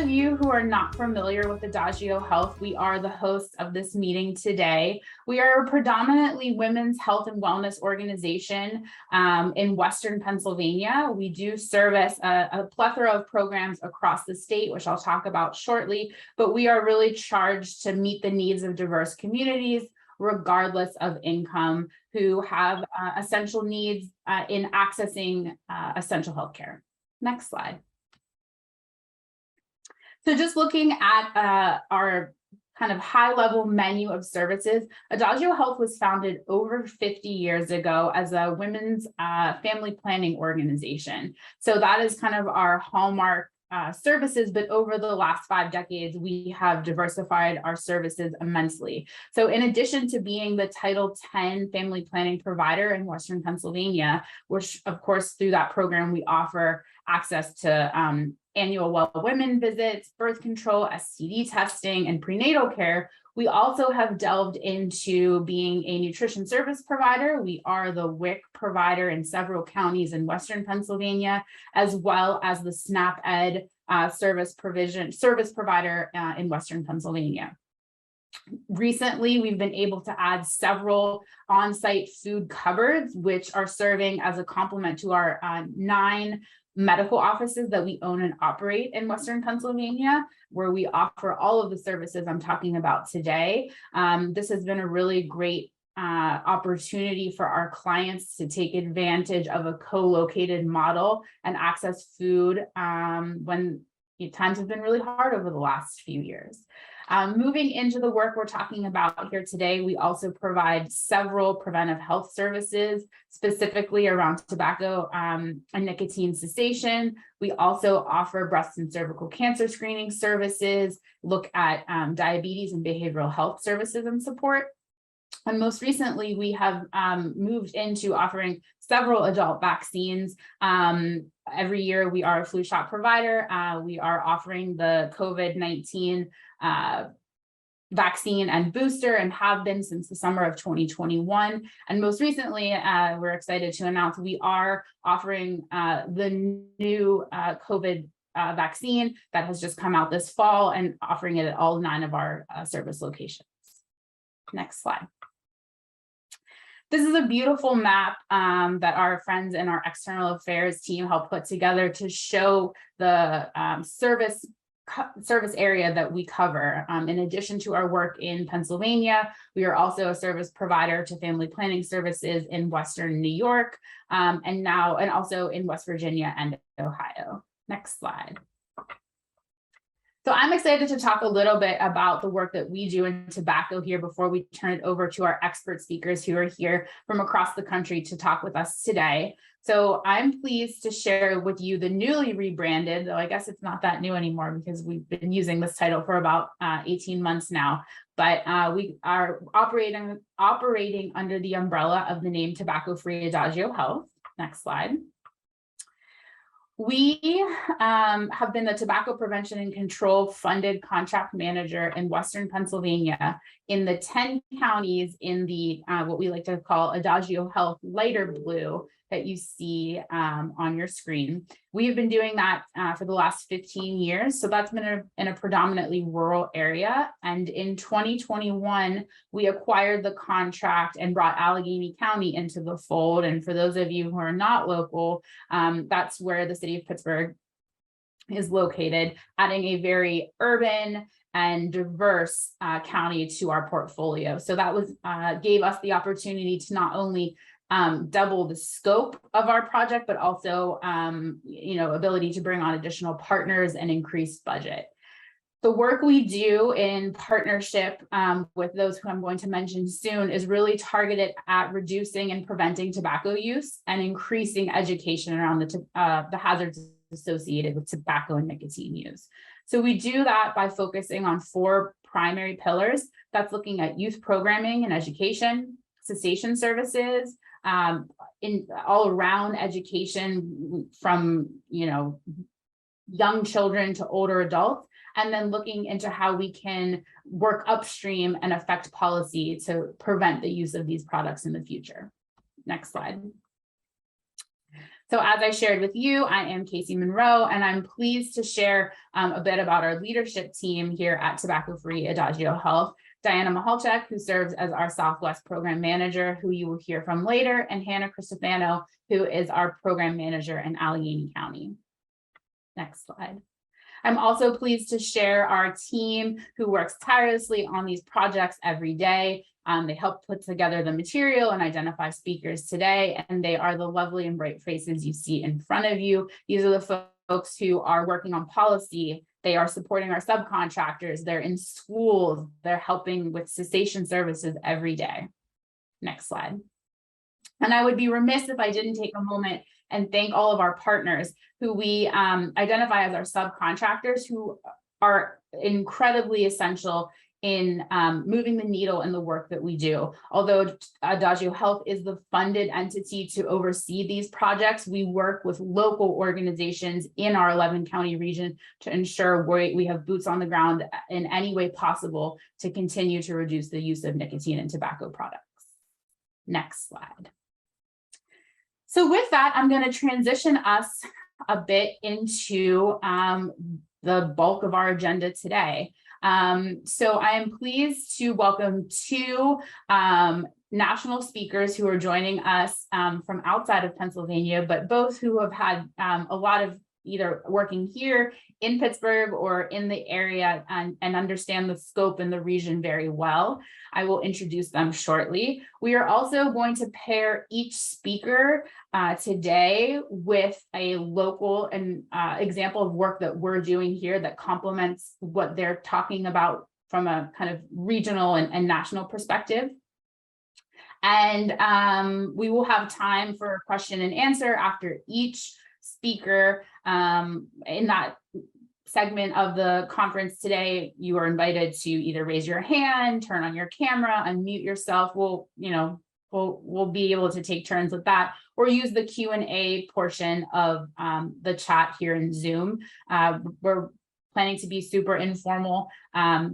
of you who are not familiar with Adagio Health, we are the hosts of this meeting today. We are a predominantly women's health and wellness organization in Western Pennsylvania. We do service a plethora of programs across the state, which I'll talk about shortly, but we are really charged to meet the needs of diverse communities, regardless of income, who have essential needs in accessing essential healthcare. Next slide. So just looking at our kind of high-level menu of services, Adagio Health was founded over 50 years ago as a women's family planning organization. So that is kind of our hallmark services, but over the last 5 decades, we have diversified our services immensely. So in addition to being the Title 10 family planning provider in Western Pennsylvania, which of course through that program, we offer access to annual well women visits, birth control, STD testing, and prenatal care, we also have delved into being a nutrition service provider. We are the WIC provider in several counties in Western Pennsylvania, as well as the SNAP Ed service provider in Western Pennsylvania. Recently, we've been able to add several on-site food cupboards, which are serving as a complement to our 9 medical offices that we own and operate in Western Pennsylvania, where we offer all of the services I'm talking about today. This has been a really great opportunity for our clients to take advantage of a co-located model and access food when times have been really hard over the last few years. Moving into the work we're talking about here today, we also provide several preventive health services, specifically around tobacco and nicotine cessation. We also offer breast and cervical cancer screening services, look at diabetes and behavioral health services and support. And most recently, we have moved into offering several adult vaccines. Every year, we are a flu shot provider. We are offering the COVID-19 vaccine and booster and have been since the summer of 2021. And most recently, we're excited to announce we are offering the new COVID vaccine that has just come out this fall and offering it at all 9 of our service locations. Next slide. This is a beautiful map that our friends in our external affairs team helped put together to show the service area that we cover. In addition to our work in Pennsylvania, we are also a service provider to family planning services in Western New York, and also in West Virginia and Ohio. Next slide. So I'm excited to talk a little bit about the work that we do in tobacco here before we turn it over to our expert speakers who are here from across the country to talk with us today. So I'm pleased to share with you the newly rebranded, though I guess it's not that new anymore because we've been using this title for about 18 months now, but we are operating under the umbrella of the name Tobacco-Free Adagio Health. Next slide. We have been the Tobacco Prevention and Control funded contract manager in Western Pennsylvania in the 10 counties in the what we like to call Adagio Health lighter blue that you see on your screen. We have been doing that for the last 15 years. So that's been in a predominantly rural area. And in 2021, we acquired the contract and brought Allegheny County into the fold. And for those of you who are not local, that's where the city of Pittsburgh is located, adding a very urban and diverse county to our portfolio. So that was gave us the opportunity to not only double the scope of our project, but also, ability to bring on additional partners and increase budget. The work we do in partnership with those who I'm going to mention soon is really targeted at reducing and preventing tobacco use and increasing education around the hazards associated with tobacco and nicotine use. So we do that by focusing on 4 primary pillars. That's looking at youth programming and education, cessation services, in all around education from young children to older adults, and then looking into how we can work upstream and affect policy to prevent the use of these products in the future. Next slide. So as I shared with you, I am Casey Monroe, and I'm pleased to share a bit about our leadership team here at Tobacco-Free Adagio Health. Diana Mahalchek, who serves as our Southwest Program Manager, who you will hear from later, and Hannah Cristofano, who is our Program Manager in Allegheny County. Next slide. I'm also pleased to share our team who works tirelessly on these projects every day. They help put together the material and identify speakers today, and they are the lovely and bright faces you see in front of you. These are the folks who are working on policy. They are supporting our subcontractors. They're in schools. They're helping with cessation services every day. Next slide. And I would be remiss if I didn't take a moment and thank all of our partners who we identify as our subcontractors, who are incredibly essential in moving the needle in the work that we do. Although Adagio Health is the funded entity to oversee these projects, we work with local organizations in our 11-county region to ensure we have boots on the ground in any way possible to continue to reduce the use of nicotine and tobacco products. Next slide. So with that, I'm going to transition us a bit into the bulk of our agenda today. So I am pleased to welcome two national speakers who are joining us from outside of Pennsylvania, but both who have had a lot of either working here in Pittsburgh or in the area and understand the scope and the region very well. I will introduce them shortly. We are also going to pair each speaker today with a local and example of work that we're doing here that complements what they're talking about from a kind of regional and national perspective. And we will have time for question and answer after each speaker. In that segment of the conference today, you are invited to either raise your hand, turn on your camera, unmute yourself. We'll be able to take turns with that, or use the Q&A portion of the chat here in Zoom. We're planning to be super informal,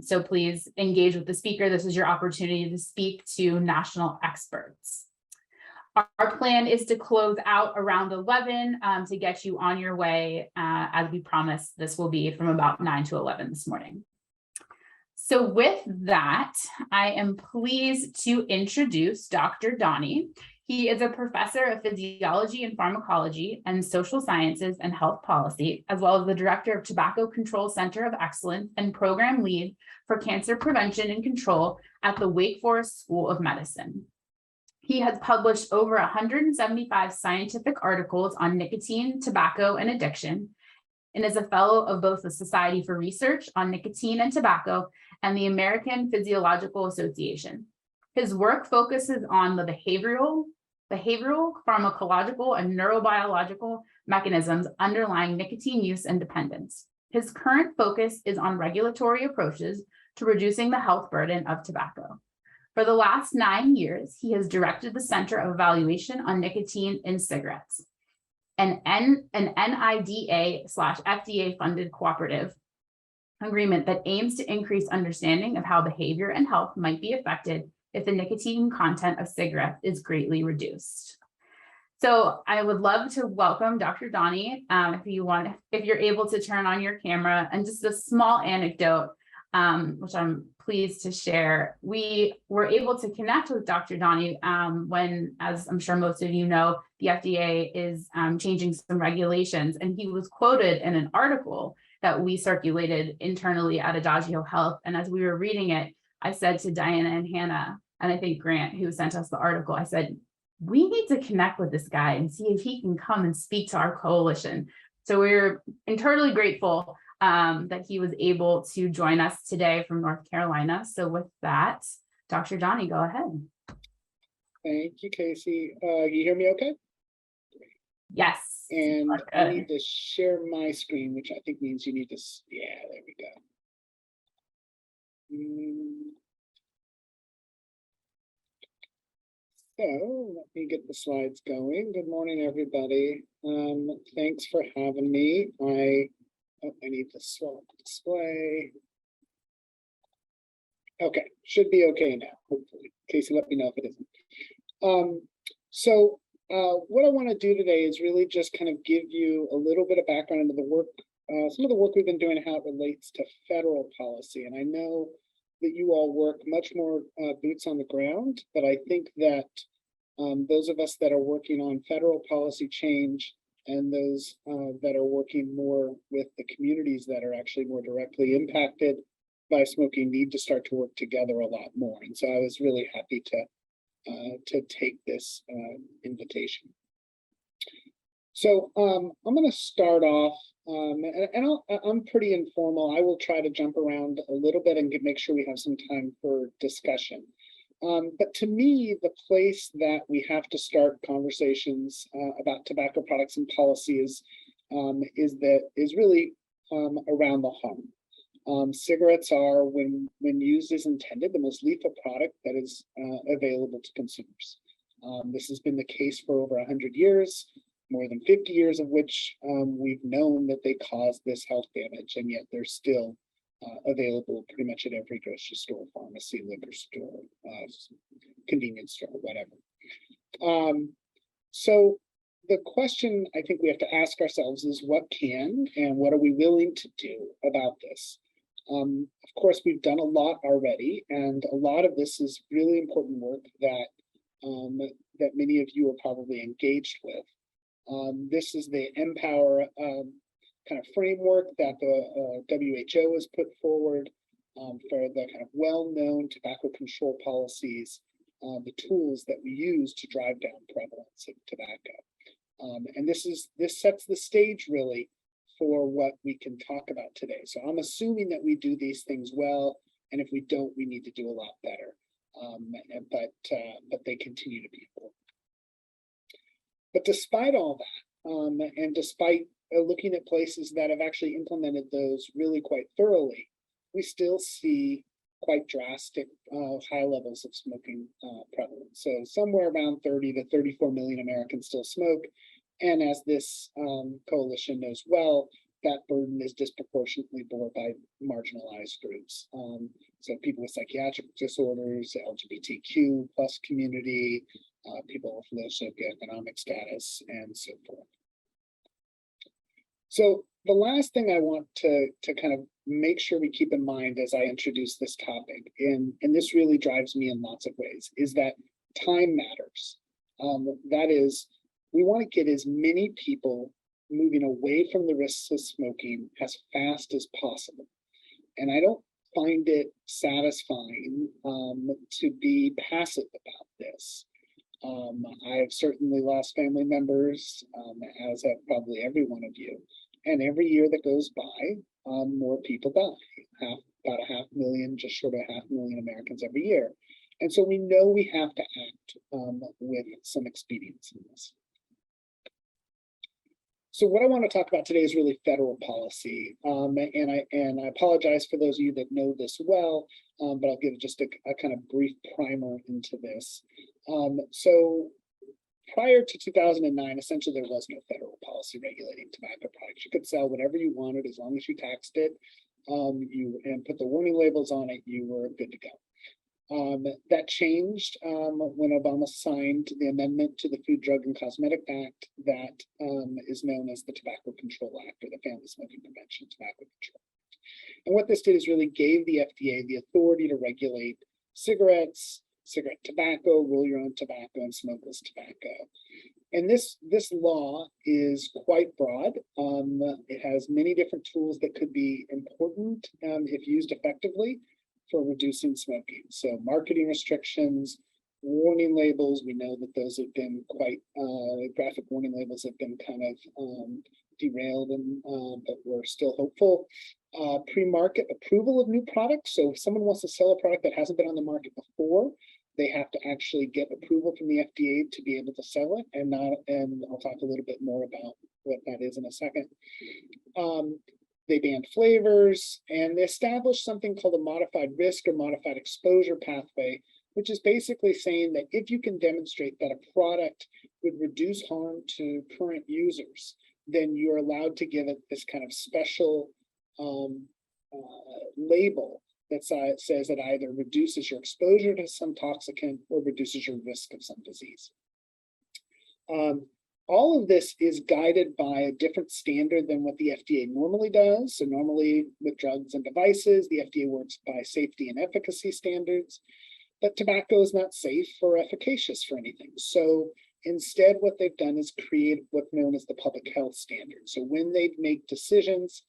so please engage with the speaker. This is your opportunity to speak to national experts. Our plan is to close out around 11 to get you on your way. As we promised, this will be from about 9 to 11 this morning. So with that, I am pleased to introduce Dr. Donnie. He is a professor of physiology and pharmacology and social sciences and health policy, as well as the director of Tobacco Control Center of Excellence and program lead for cancer prevention and control at the Wake Forest School of Medicine. He has published over 175 scientific articles on nicotine, tobacco, and addiction, and is a fellow of both the Society for Research on Nicotine and Tobacco and the American Physiological Association. His work focuses on the behavioral, pharmacological, and neurobiological mechanisms underlying nicotine use and dependence. His current focus is on regulatory approaches to reducing the health burden of tobacco. For the last 9 years, he has directed the Center of Evaluation on Nicotine in Cigarettes, an NIDA/FDA funded cooperative agreement that aims to increase understanding of how behavior and health might be affected if the nicotine content of cigarettes is greatly reduced. So I would love to welcome Dr. Donnie, if you're able to turn on your camera, and just a small anecdote, which I'm pleased to share. We were able to connect with Dr. Donnie when, as I'm sure most of you know, the FDA is changing some regulations, and he was quoted in an article that we circulated internally at Adagio Health. And as we were reading it, I said to Diana and Hannah, and I think Grant, who sent us the article, I said, we need to connect with this guy and see if he can come and speak to our coalition. So we're internally grateful that he was able to join us today from North Carolina. So with that, Dr. Donnie, go ahead. Thank you, Casey. You hear me okay? Yes. And I need to share my screen, which I think means you need to, yeah, there we go. So let me get the slides going. Good morning, everybody. Thanks for having me. I need to swap display. Okay, should be okay now, hopefully. Casey, let me know if it isn't. So What I want to do today is really just kind of give you a little bit of background into the work, some of the work we've been doing, how it relates to federal policy. And I know that you all work much more boots on the ground, but I think that those of us that are working on federal policy change and those that are working more with the communities that are actually more directly impacted by smoking need to start to work together a lot more. And so I was really happy to take this invitation. So I'm going to start off, and I'm pretty informal. I will try to jump around a little bit and make sure we have some time for discussion. But to me, the place that we have to start conversations about tobacco products and policy is really around the harm. Cigarettes are, when used as intended, the most lethal product that is available to consumers. This has been the case for over 100 years, more than 50 years of which we've known that they cause this health damage, and yet they're still available pretty much at every grocery store, pharmacy, liquor store, convenience store, whatever. So the question I think we have to ask ourselves is what can and what are we willing to do about this? Of course, we've done a lot already, and a lot of this is really important work that that many of you are probably engaged with. This is the Empower kind of framework that the WHO has put forward for the kind of well-known tobacco control policies, the tools that we use to drive down prevalence of tobacco. And this sets the stage really for what we can talk about today. So I'm assuming that we do these things well, and if we don't, we need to do a lot better. But they continue to be important. But despite all that, and despite looking at places that have actually implemented those really quite thoroughly, we still see quite drastic high levels of smoking prevalence. So somewhere around 30 to 34 million Americans still smoke. And as this coalition knows well, that burden is disproportionately borne by marginalized groups. So people with psychiatric disorders, LGBTQ plus community, people with low socioeconomic status, and so forth. So the last thing I want to kind of make sure we keep in mind as I introduce this topic, and this really drives me in lots of ways, is that time matters. That is, we want to get as many people moving away from the risks of smoking as fast as possible. And I don't find it satisfying to be passive about this. I have certainly lost family members, as have probably every one of you. And every year that goes by, more people die. About 500,000, just short of 500,000 Americans every year. And so we know we have to act with some expedience in this. So what I want to talk about today is really federal policy. And I apologize for those of you that know this well, but I'll give just a kind of brief primer into this. So prior to 2009, essentially there was no federal policy regulating tobacco products. You could sell whatever you wanted as long as you taxed it, and put the warning labels on it, you were good to go. That changed when Obama signed the amendment to the Food, Drug, and Cosmetic Act that is known as the Tobacco Control Act, or the Family Smoking Prevention Tobacco Control Act. And what this did is really gave the FDA the authority to regulate cigarettes, cigarette tobacco, roll your own tobacco, and smokeless tobacco. And this law is quite broad. It has many different tools that could be important if used effectively for reducing smoking. So marketing restrictions, warning labels, we know that those have been quite, graphic warning labels have been kind of derailed, but we're still hopeful. Pre-market approval of new products. So if someone wants to sell a product that hasn't been on the market before, they have to actually get approval from the FDA to be able to sell it. And I'll talk a little bit more about what that is in a second. They banned flavors, and they established something called a modified risk or modified exposure pathway, which is basically saying that if you can demonstrate that a product would reduce harm to current users, then you're allowed to give it this kind of special label that says it either reduces your exposure to some toxicant or reduces your risk of some disease. All of this is guided by a different standard than what the FDA normally does. So normally with drugs and devices, the FDA works by safety and efficacy standards, but tobacco is not safe or efficacious for anything. So instead, what they've done is create what's known as the public health standard. So when they make decisions,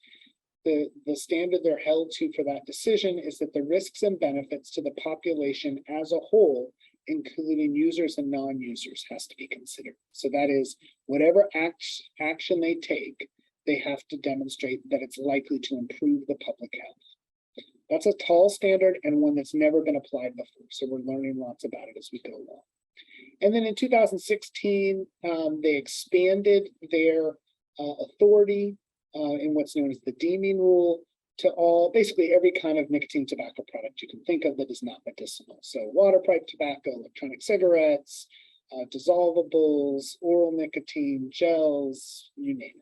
the standard they're held to for that decision is that the risks and benefits to the population as a whole, including users and non-users, has to be considered. So that is, whatever action they take, they have to demonstrate that it's likely to improve the public health. That's a tall standard and one that's never been applied before. So we're learning lots about it as we go along. And then in 2016, they expanded their authority in what's known as the deeming rule to all, basically every kind of nicotine tobacco product you can think of that is not medicinal. So water pipe tobacco, electronic cigarettes, dissolvables, oral nicotine, gels, you name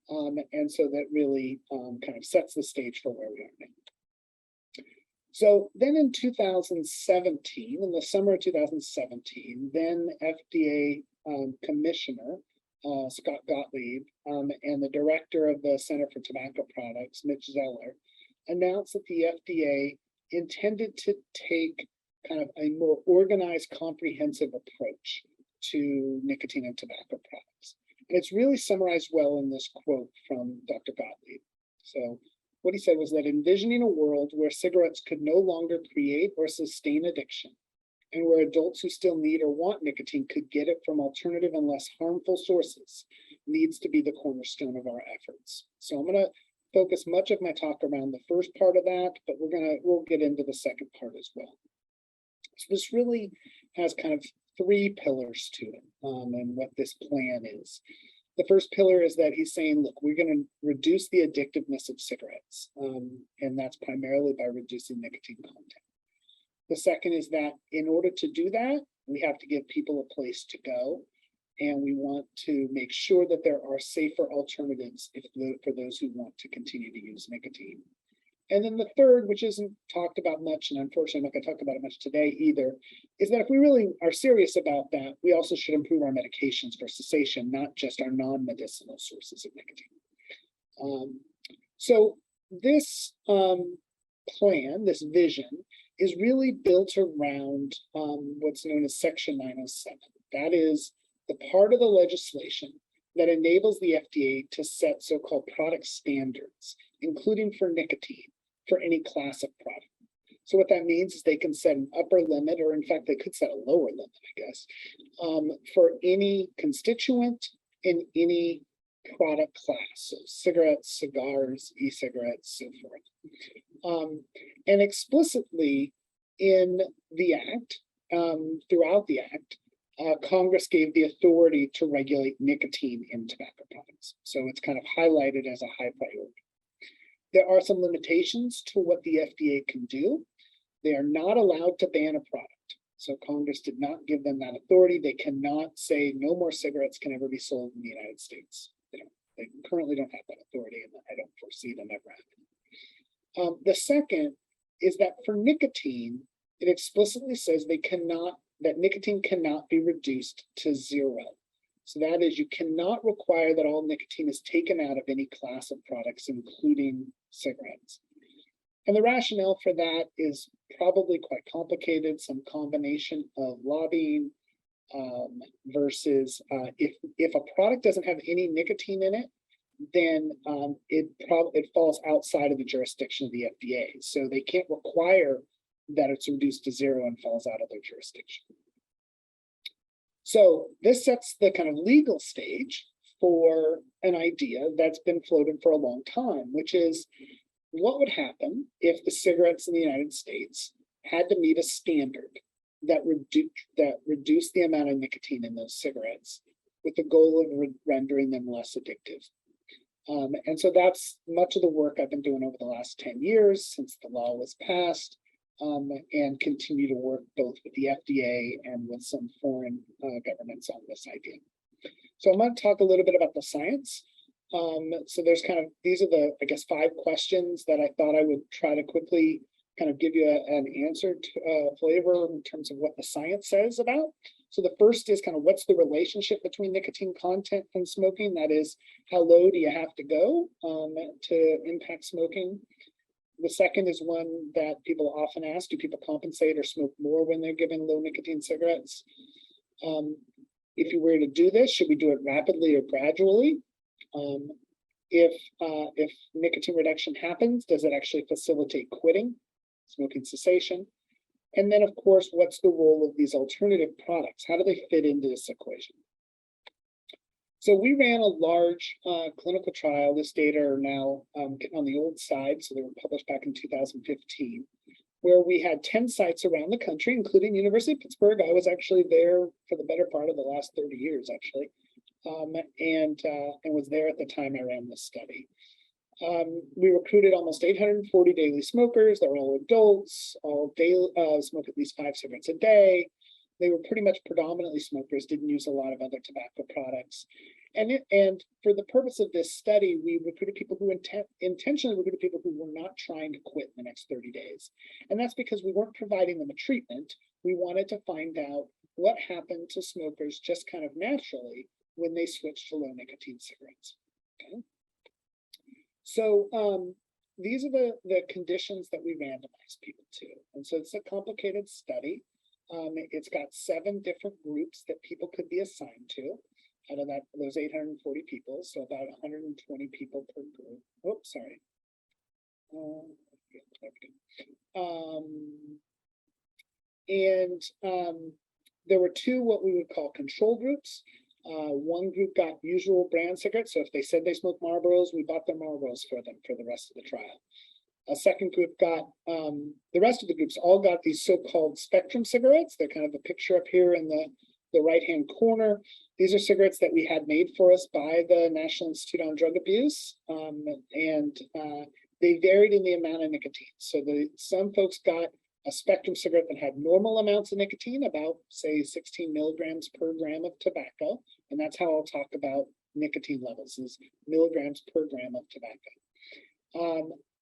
it. And so that really kind of sets the stage for where we are now. So then in 2017, in the summer of 2017, then FDA Commissioner Scott Gottlieb and the director of the Center for Tobacco Products, Mitch Zeller, announced that the FDA intended to take kind of a more organized, comprehensive approach to nicotine and tobacco products. And it's really summarized well in this quote from Dr. Gottlieb. So what he said was that envisioning a world where cigarettes could no longer create or sustain addiction, and where adults who still need or want nicotine could get it from alternative and less harmful sources, needs to be the cornerstone of our efforts. So I'm going to focus much of my talk around the first part of that, but we'll get into the second part as well. So this really has kind of three pillars to it, and what this plan is. The first pillar is that he's saying, look, we're going to reduce the addictiveness of cigarettes, and that's primarily by reducing nicotine content. The second is that in order to do that, we have to give people a place to go, and we want to make sure that there are safer alternatives for those who want to continue to use nicotine. And then the third, which isn't talked about much, and unfortunately I'm not going to talk about it much today either, is that if we really are serious about that, we also should improve our medications for cessation, not just our non-medicinal sources of nicotine. So this plan, this vision, is really built around what's known as Section 907. That is the part of the legislation that enables the FDA to set so-called product standards, including for nicotine, for any class of product. So what that means is they can set an upper limit, or in fact, they could set a lower limit, I guess, for any constituent in any product class. So cigarettes, cigars, e-cigarettes, so forth. And explicitly in the act, throughout the act, Congress gave the authority to regulate nicotine in tobacco products. So it's kind of highlighted as a high priority. There are some limitations to what the FDA can do. They are not allowed to ban a product. So Congress did not give them that authority. They cannot say no more cigarettes can ever be sold in the United States. They currently don't have that authority, and I don't foresee them ever having. The second is that for nicotine, it explicitly says that nicotine cannot be reduced to zero. So that is, you cannot require that all nicotine is taken out of any class of products, including cigarettes. And the rationale for that is probably quite complicated, some combination of lobbying versus if a product doesn't have any nicotine in it, then it falls outside of the jurisdiction of the FDA. So they can't require that it's reduced to zero and falls out of their jurisdiction. So this sets the kind of legal stage for an idea that's been floated for a long time, which is what would happen if the cigarettes in the United States had to meet a standard that reduced the amount of nicotine in those cigarettes with the goal of rendering them less addictive. And so that's much of the work I've been doing over the last 10 years since the law was passed, and continue to work both with the FDA and with some foreign governments on this idea. So I'm going to talk a little bit about the science. So there's these are the, I guess, 5 questions that I thought I would try to quickly kind of give you an answer to flavor in terms of what the science says about So the first is kind of what's the relationship between nicotine content and smoking? That is, how low do you have to go to impact smoking? The second is one that people often ask, do people compensate or smoke more when they're given low nicotine cigarettes? If you were to do this, should we do it rapidly or gradually? If nicotine reduction happens, does it actually facilitate quitting, smoking cessation? And then, of course, what's the role of these alternative products? How do they fit into this equation? So we ran a large clinical trial. This data are now getting on the old side, so they were published back in 2015, where we had 10 sites around the country, including University of Pittsburgh. I was actually there for the better part of the last 30 years, actually, and was there at the time I ran this study. We recruited almost 840 daily smokers. They were all adults, all daily, smoke at least 5 cigarettes a day. They were pretty much predominantly smokers, didn't use a lot of other tobacco products. And for the purpose of this study, we recruited people who intentionally recruited people who were not trying to quit in the next 30 days. And that's because we weren't providing them a treatment. We wanted to find out what happened to smokers just kind of naturally when they switched to low nicotine cigarettes. Okay. So these are the conditions that we randomized people to. And so it's a complicated study. It's got 7 different groups that people could be assigned to out of those 840 people. So about 120 people per group. Oops, sorry. There were 2 what we would call control groups. One group got usual brand cigarettes. So if they said they smoked Marlboros, we bought their Marlboros for them for the rest of the trial. A second group got, the rest of the groups all got these so-called spectrum cigarettes. They're kind of a picture up here in the right-hand corner. These are cigarettes that we had made for us by the National Institute on Drug Abuse. They varied in the amount of nicotine. So some folks got a spectrum cigarette that had normal amounts of nicotine, about say 16 milligrams per gram of tobacco. And that's how I'll talk about nicotine levels, is milligrams per gram of tobacco.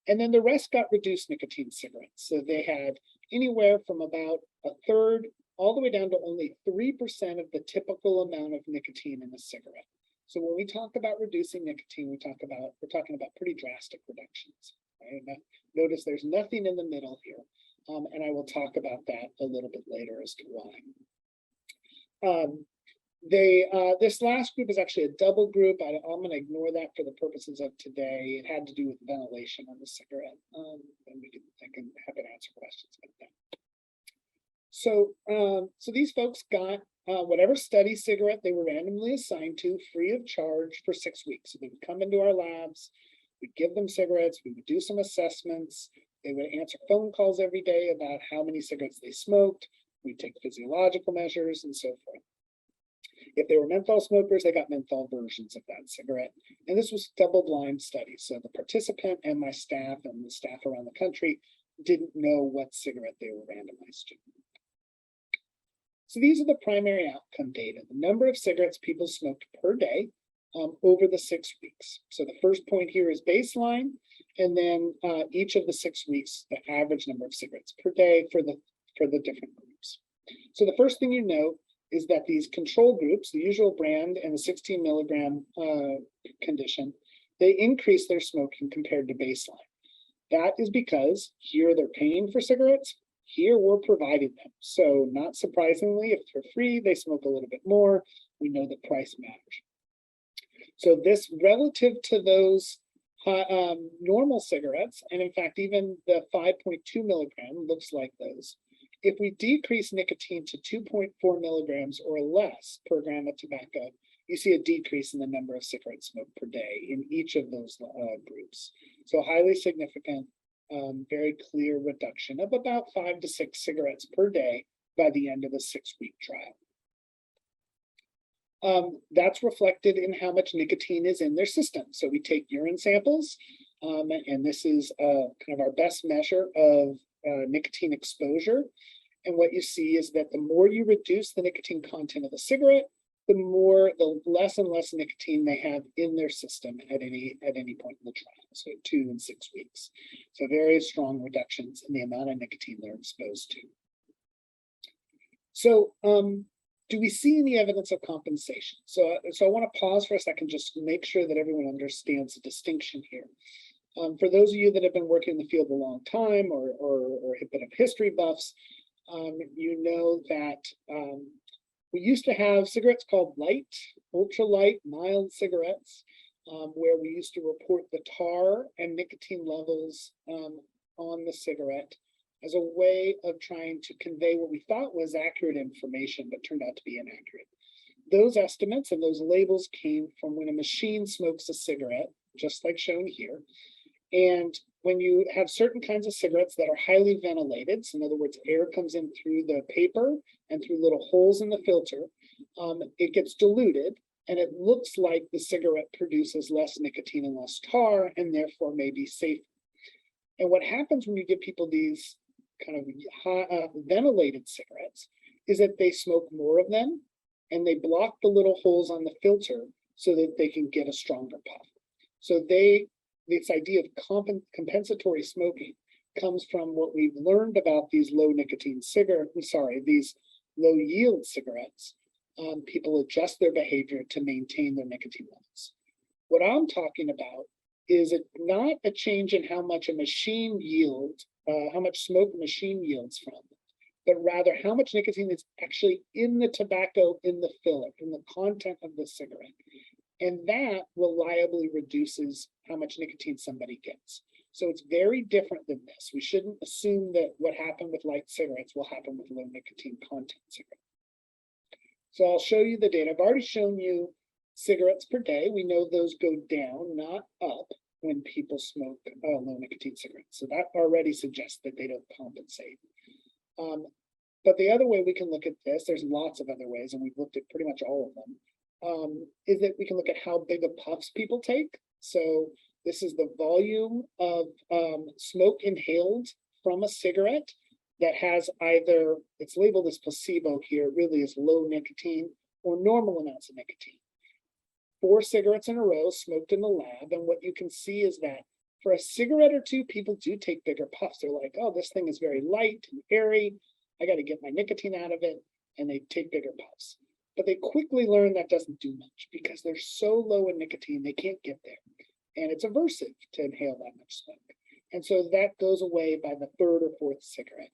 And then the rest got reduced nicotine cigarettes. So they had anywhere from about a third all the way down to only 3% of the typical amount of nicotine in a cigarette. So when we talk about reducing nicotine, we're talking about pretty drastic reductions. Right? Now, notice there's nothing in the middle here. And I will talk about that a little bit later as to why. This last group is actually a double group. I'm going to ignore that for the purposes of today. It had to do with ventilation on the cigarette, and I can have it answer questions about that. So these folks got whatever study cigarette they were randomly assigned to, free of charge for 6 weeks. So they would come into our labs, we'd give them cigarettes, we would do some assessments. They would answer phone calls every day about how many cigarettes they smoked. We'd take physiological measures and so forth. If they were menthol smokers, they got menthol versions of that cigarette. And this was a double-blind study. So the participant and my staff and the staff around the country didn't know what cigarette they were randomized to. So these are the primary outcome data, the number of cigarettes people smoked per day over the 6 weeks. So the first point here is baseline, and then each of the 6 weeks, the average number of cigarettes per day for the different groups. So the first thing you note is that these control groups, the usual brand and the 16 milligram condition, they increase their smoking compared to baseline. That is because here they're paying for cigarettes, here we're providing them. So not surprisingly, if they're free, they smoke a little bit more. We know that price matters. So this relative to those normal cigarettes, and in fact, even the 5.2 milligram looks like those. If we decrease nicotine to 2.4 milligrams or less per gram of tobacco, you see a decrease in the number of cigarettes smoked per day in each of those groups. So highly significant, very clear reduction of about 5 to 6 cigarettes per day by the end of the 6-week trial. That's reflected in how much nicotine is in their system. So we take urine samples, and this is kind of our best measure of nicotine exposure. And what you see is that the more you reduce the nicotine content of the cigarette, the less and less nicotine they have in their system at any point in the trial. So 2 and 6 weeks. So very strong reductions in the amount of nicotine they're exposed to. So do we see any evidence of compensation? So I want to pause for a second, just to make sure that everyone understands the distinction here. For those of you that have been working in the field a long time, or have been of history buffs, you know that we used to have cigarettes called light, ultralight, mild cigarettes, where we used to report the tar and nicotine levels on the cigarette as a way of trying to convey what we thought was accurate information, but turned out to be inaccurate. Those estimates and those labels came from when a machine smokes a cigarette, just like shown here. And when you have certain kinds of cigarettes that are highly ventilated, so in other words, air comes in through the paper and through little holes in the filter, it gets diluted, and it looks like the cigarette produces less nicotine and less tar, and therefore may be safer. And what happens when you give people these kind of high, ventilated cigarettes is that they smoke more of them, and they block the little holes on the filter so that they can get a stronger puff. So this idea of compensatory smoking comes from what we've learned about these low nicotine these low yield cigarettes. People adjust their behavior to maintain their nicotine levels. What I'm talking about is not a change in how much a machine yields, how much smoke a machine yields from, but rather how much nicotine is actually in the tobacco, in the filler, in the content of the cigarette. And that reliably reduces how much nicotine somebody gets. So it's very different than this. We shouldn't assume that what happened with light cigarettes will happen with low nicotine content cigarettes. So I'll show you the data. I've already shown you cigarettes per day. We know those go down, not up, when people smoke low nicotine cigarettes. So that already suggests that they don't compensate. But the other way we can look at this, there's lots of other ways, and we've looked at pretty much all of them, is that we can look at how big of puffs people take. So this is the volume of smoke inhaled from a cigarette that has either, it's labeled as placebo here, it really is low nicotine or normal amounts of nicotine. 4 cigarettes in a row smoked in the lab, and what you can see is that for a cigarette or two, people do take bigger puffs. They're like, oh, this thing is very light and airy, I got to get my nicotine out of it, and they take bigger puffs. But they quickly learn that doesn't do much because they're so low in nicotine, they can't get there. And it's aversive to inhale that much smoke. And so that goes away by the 3rd or 4th cigarette.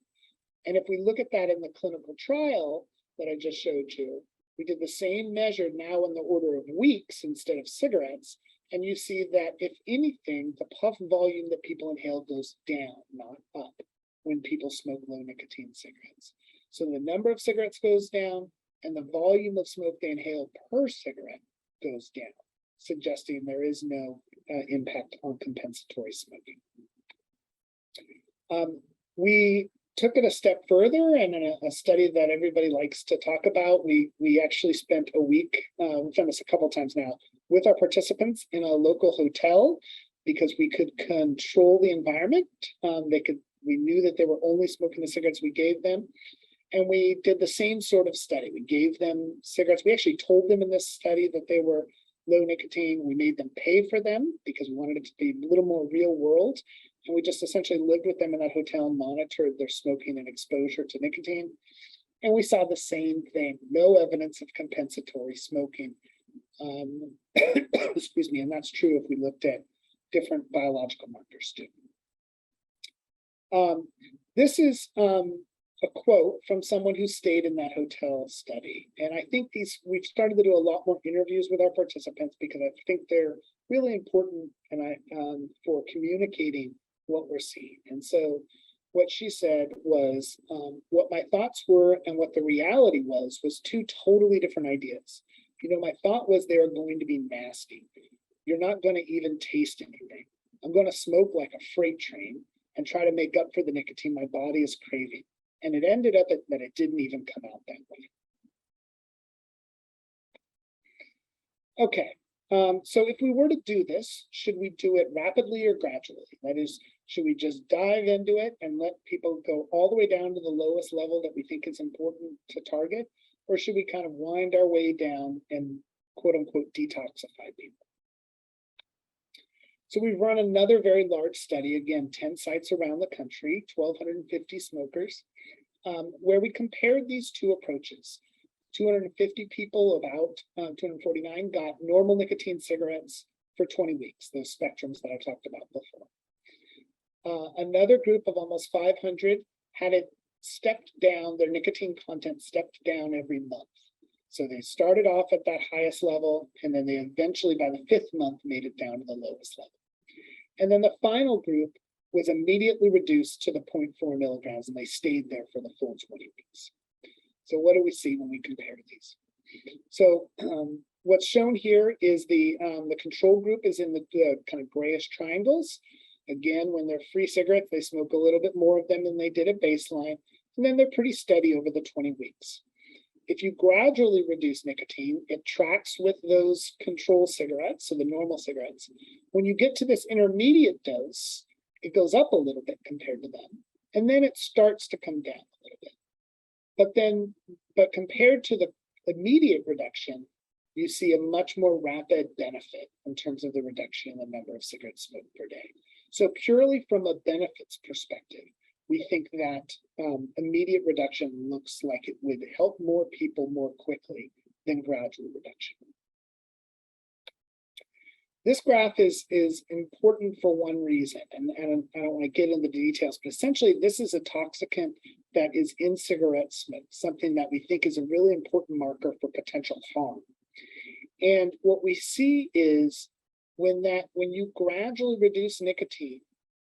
And if we look at that in the clinical trial that I just showed you, we did the same measure now in the order of weeks instead of cigarettes. And you see that if anything, the puff volume that people inhale goes down, not up, when people smoke low nicotine cigarettes. So the number of cigarettes goes down, and the volume of smoke they inhale per cigarette goes down, suggesting there is no impact on compensatory smoking. We took it a step further, and in a study that everybody likes to talk about, we actually spent a week, we've done this a couple times now, with our participants in a local hotel, because we could control the environment. We knew that they were only smoking the cigarettes we gave them. And we did the same sort of study. We gave them cigarettes. We actually told them in this study that they were low nicotine. We made them pay for them because we wanted it to be a little more real world. And we just essentially lived with them in that hotel and monitored their smoking and exposure to nicotine. And we saw the same thing, no evidence of compensatory smoking. Excuse me, and that's true if we looked at different biological markers too. This is a quote from someone who stayed in that hotel study. And I think we've started to do a lot more interviews with our participants because I think they're really important for communicating what we're seeing. And so what she said was, what my thoughts were and what the reality was 2 totally different ideas. You know, my thought was they are going to be nasty. You're not going to even taste anything. I'm going to smoke like a freight train and try to make up for the nicotine my body is craving. And it ended up that it didn't even come out that way. Okay, so if we were to do this, should we do it rapidly or gradually? That is, should we just dive into it and let people go all the way down to the lowest level that we think is important to target? Or should we kind of wind our way down and quote unquote detoxify people? So we've run another very large study, again, 10 sites around the country, 1,250 smokers, where we compared these 2 approaches 250 people, about 249, got normal nicotine cigarettes for 20 weeks, those spectrums that I talked about before. Another group of almost 500 had it stepped down, their nicotine content stepped down every month. So they started off at that highest level, and then they eventually, by the 5th month, made it down to the lowest level. And then the final group was immediately reduced to the 0.4 milligrams, and they stayed there for the full 20 weeks. So what do we see when we compare these? So what's shown here is the control group is in the kind of grayish triangles. Again, when they're free cigarettes, they smoke a little bit more of them than they did at baseline, and then they're pretty steady over the 20 weeks. If you gradually reduce nicotine, it tracks with those control cigarettes, so the normal cigarettes. When you get to this intermediate dose, it goes up a little bit compared to them, and then it starts to come down a little bit. But compared to the immediate reduction, you see a much more rapid benefit in terms of the reduction in the number of cigarettes smoked per day. So purely from a benefits perspective, we think that immediate reduction looks like it would help more people more quickly than gradual reduction. This graph is important for one reason, and I don't want to get into the details, but essentially this is a toxicant that is in cigarette smoke, something that we think is a really important marker for potential harm. And what we see is when you gradually reduce nicotine,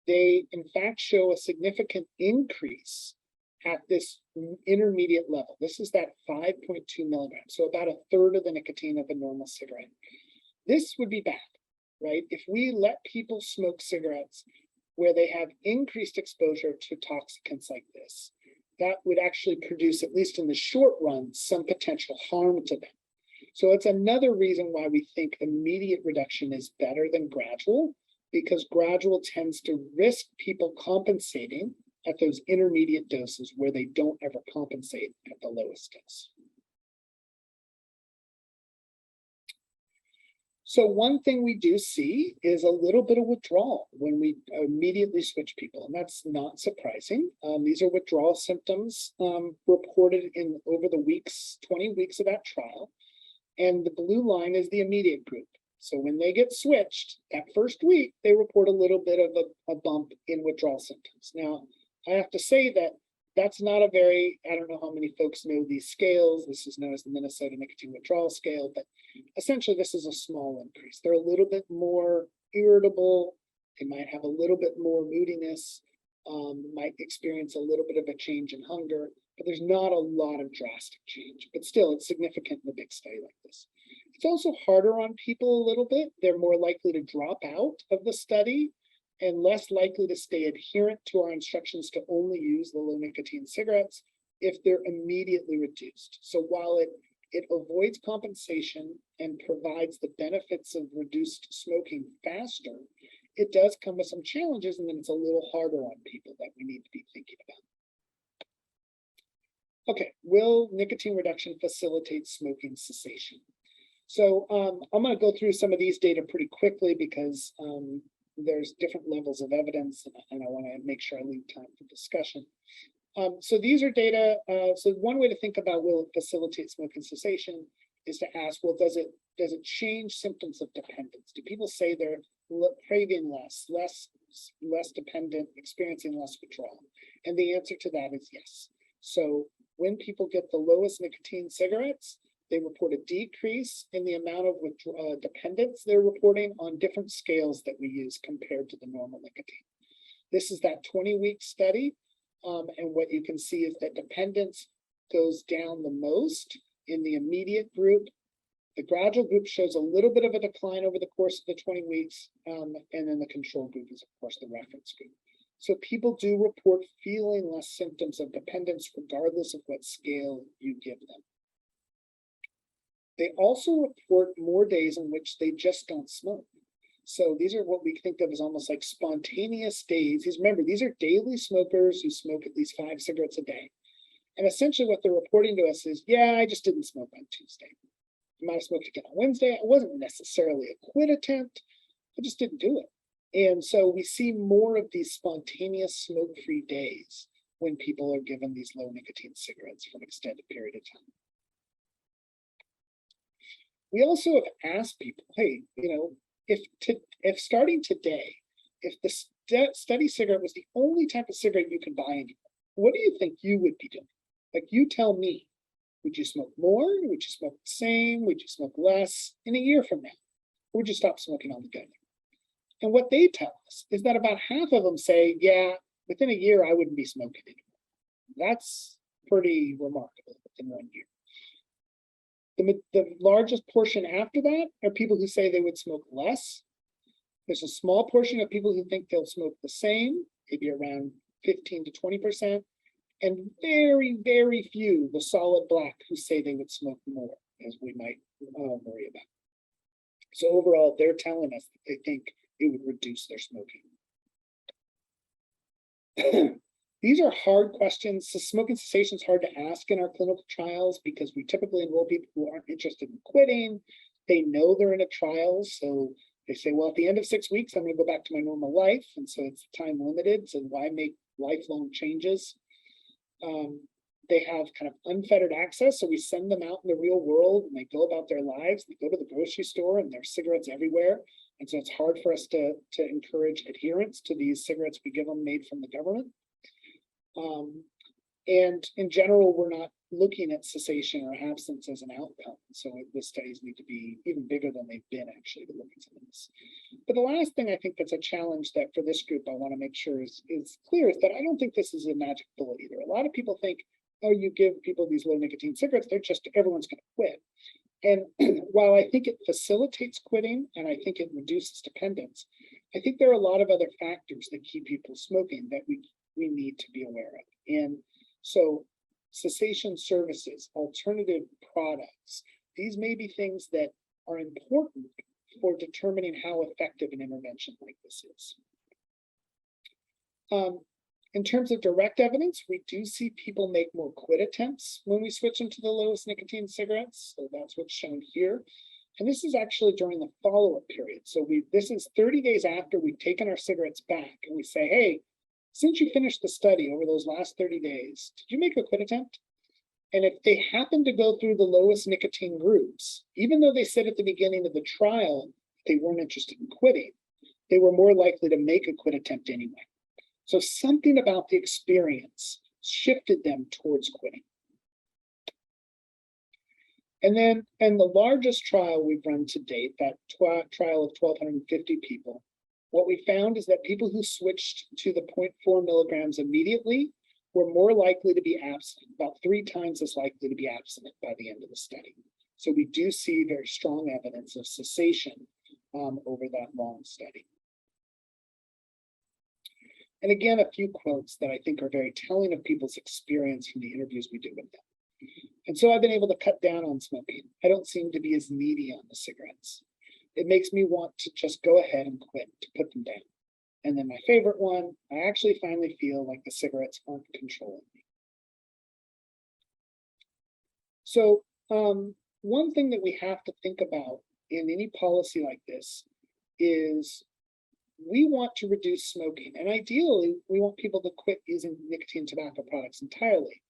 they in fact show a significant increase at this intermediate level. This is that 5.2 milligrams, so about a third of the nicotine of a normal cigarette. This would be bad, right? If we let people smoke cigarettes where they have increased exposure to toxicants like this, that would actually produce, at least in the short run, some potential harm to them. So it's another reason why we think immediate reduction is better than gradual, because gradual tends to risk people compensating at those intermediate doses where they don't ever compensate at the lowest dose. So one thing we do see is a little bit of withdrawal when we immediately switch people, and that's not surprising. These are withdrawal symptoms reported in over the 20 weeks of that trial. And the blue line is the immediate group. So when they get switched, that first week, they report a little bit of a bump in withdrawal symptoms. Now, I have to say that that's not a very, I don't know how many folks know these scales. This is known as the Minnesota Nicotine Withdrawal Scale, but essentially this is a small increase. They're a little bit more irritable. They might have a little bit more moodiness, might experience a little bit of a change in hunger, but there's not a lot of drastic change. But still, it's significant in a big study like this. It's also harder on people a little bit. They're more likely to drop out of the study and less likely to stay adherent to our instructions to only use the low nicotine cigarettes if they're immediately reduced. So while it avoids compensation and provides the benefits of reduced smoking faster, it does come with some challenges, and then it's a little harder on people that we need to be thinking about. Okay, will nicotine reduction facilitate smoking cessation? So I'm going to go through some of these data pretty quickly because there's different levels of evidence, and I want to make sure I leave time for discussion. So these are data. So one way to think about will it facilitate smoking cessation is to ask, well, does it change symptoms of dependence? Do people say they're craving less dependent, experiencing less withdrawal? And the answer to that is yes. So when people get the lowest nicotine cigarettes, they report a decrease in the amount of dependence they're reporting on different scales that we use compared to the normal nicotine. This is that 20-week study. And what you can see is that dependence goes down the most in the immediate group. The gradual group shows a little bit of a decline over the course of the 20 weeks. And then the control group is, of course, the reference group. So people do report feeling less symptoms of dependence regardless of what scale you give them. They also report more days in which they just don't smoke. So these are what we think of as almost like spontaneous days. Remember, these are daily smokers who smoke at least 5 cigarettes a day. And essentially what they're reporting to us is, yeah, I just didn't smoke on Tuesday. I might have smoked again on Wednesday. It wasn't necessarily a quit attempt. I just didn't do it. And so we see more of these spontaneous smoke-free days when people are given these low nicotine cigarettes for an extended period of time. We also have asked people, hey, if starting today, if the study cigarette was the only type of cigarette you could buy anymore, what do you think you would be doing? Like, you tell me, would you smoke more? Would you smoke the same? Would you smoke less in a year from now? Or would you stop smoking altogether? And what they tell us is that about half of them say, yeah, within a year, I wouldn't be smoking anymore. That's pretty remarkable within 1 year. The largest portion after that are people who say they would smoke less. There's a small portion of people who think they'll smoke the same, maybe around 15 to 20%, and very, very few, the solid black, who say they would smoke more, as we might worry about. So overall, they're telling us that they think it would reduce their smoking. These are hard questions. So smoking cessation is hard to ask in our clinical trials because we typically enroll people who aren't interested in quitting. They know they're in a trial, so they say, well, at the end of 6 weeks, I'm going to go back to my normal life. And so it's time limited. So why make lifelong changes? They have kind of unfettered access. So we send them out in the real world and they go about their lives. They go to the grocery store and there's cigarettes everywhere. And so it's hard for us to encourage adherence to these cigarettes we give them made from the government. And in general, we're not looking at cessation or absence as an outcome. So the studies need to be even bigger than they've been actually to look at some of this. But the last thing I think that's a challenge that for this group I want to make sure is clear is that I don't think this is a magic bullet either. A lot of people think, oh, you give people these low nicotine cigarettes, everyone's going to quit. And while I think it facilitates quitting and I think it reduces dependence, I think there are a lot of other factors that keep people smoking that we need to be aware of. And so cessation services, alternative products, these may be things that are important for determining how effective an intervention like this is. In terms of direct evidence, we do see people make more quit attempts when we switch them to the lowest nicotine cigarettes. So that's what's shown here. And this is actually during the follow-up period. So this is 30 days after we've taken our cigarettes back and we say, hey, since you finished the study over those last 30 days, did you make a quit attempt? And if they happen to go through the lowest nicotine groups, even though they said at the beginning of the trial they weren't interested in quitting, they were more likely to make a quit attempt anyway. So something about the experience shifted them towards quitting. And then, in the largest trial we've run to date, that trial of 1,250 people, what we found is that people who switched to the 0.4 milligrams immediately were more likely to be abstinent, about 3 times as likely to be abstinent by the end of the study. So we do see very strong evidence of cessation over that long study. And again, a few quotes that I think are very telling of people's experience from the interviews we do with them. And so I've been able to cut down on smoking. I don't seem to be as needy on the cigarettes. It makes me want to just go ahead and quit, to put them down. And then my favorite one, I actually finally feel like the cigarettes aren't controlling me. So one thing that we have to think about in any policy like this is we want to reduce smoking. And ideally, we want people to quit using nicotine tobacco products entirely.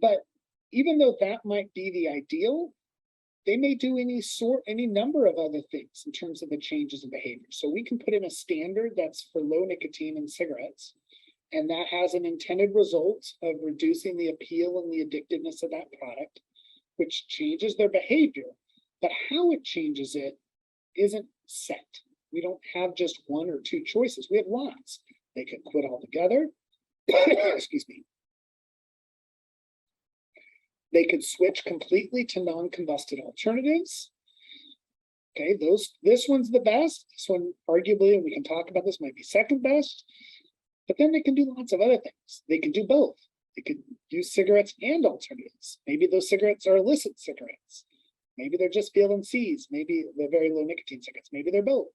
But even though that might be the ideal, they may do any number of other things in terms of the changes in behavior. So we can put in a standard that's for low nicotine in cigarettes, and that has an intended result of reducing the appeal and the addictiveness of that product, which changes their behavior. But how it changes it isn't set. We don't have just 1 or 2 choices. We have lots. They could quit altogether. Excuse me. They could switch completely to non-combusted alternatives. Okay, this one's the best. This one, arguably, and we can talk about this, might be second best. But then they can do lots of other things. They can do both. They could use cigarettes and alternatives. Maybe those cigarettes are illicit cigarettes. Maybe they're just VLNCs. Maybe they're very low nicotine cigarettes. Maybe they're both.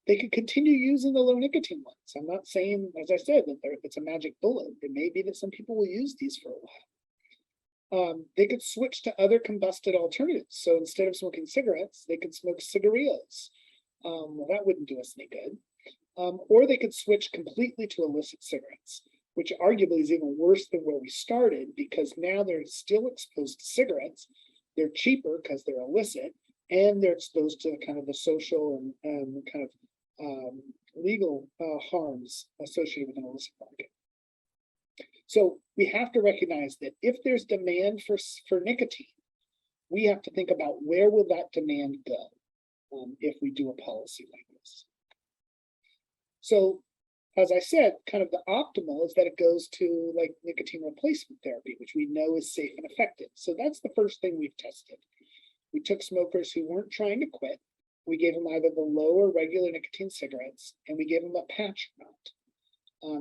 They could continue using the low nicotine ones. I'm not saying, as I said, that it's a magic bullet. It may be that some people will use these for a while. They could switch to other combusted alternatives. So instead of smoking cigarettes, they could smoke cigarillos. Well, that wouldn't do us any good. Or they could switch completely to illicit cigarettes, which arguably is even worse than where we started, because now they're still exposed to cigarettes. They're cheaper because they're illicit, and they're exposed to kind of the social and kind of legal harms associated with an illicit market. So we have to recognize that if there's demand for nicotine, we have to think about where will that demand go if we do a policy like this. So as I said, kind of the optimal is that it goes to like nicotine replacement therapy, which we know is safe and effective. So that's the first thing we've tested. We took smokers who weren't trying to quit. We gave them either the low or regular nicotine cigarettes, and we gave them a patch amount.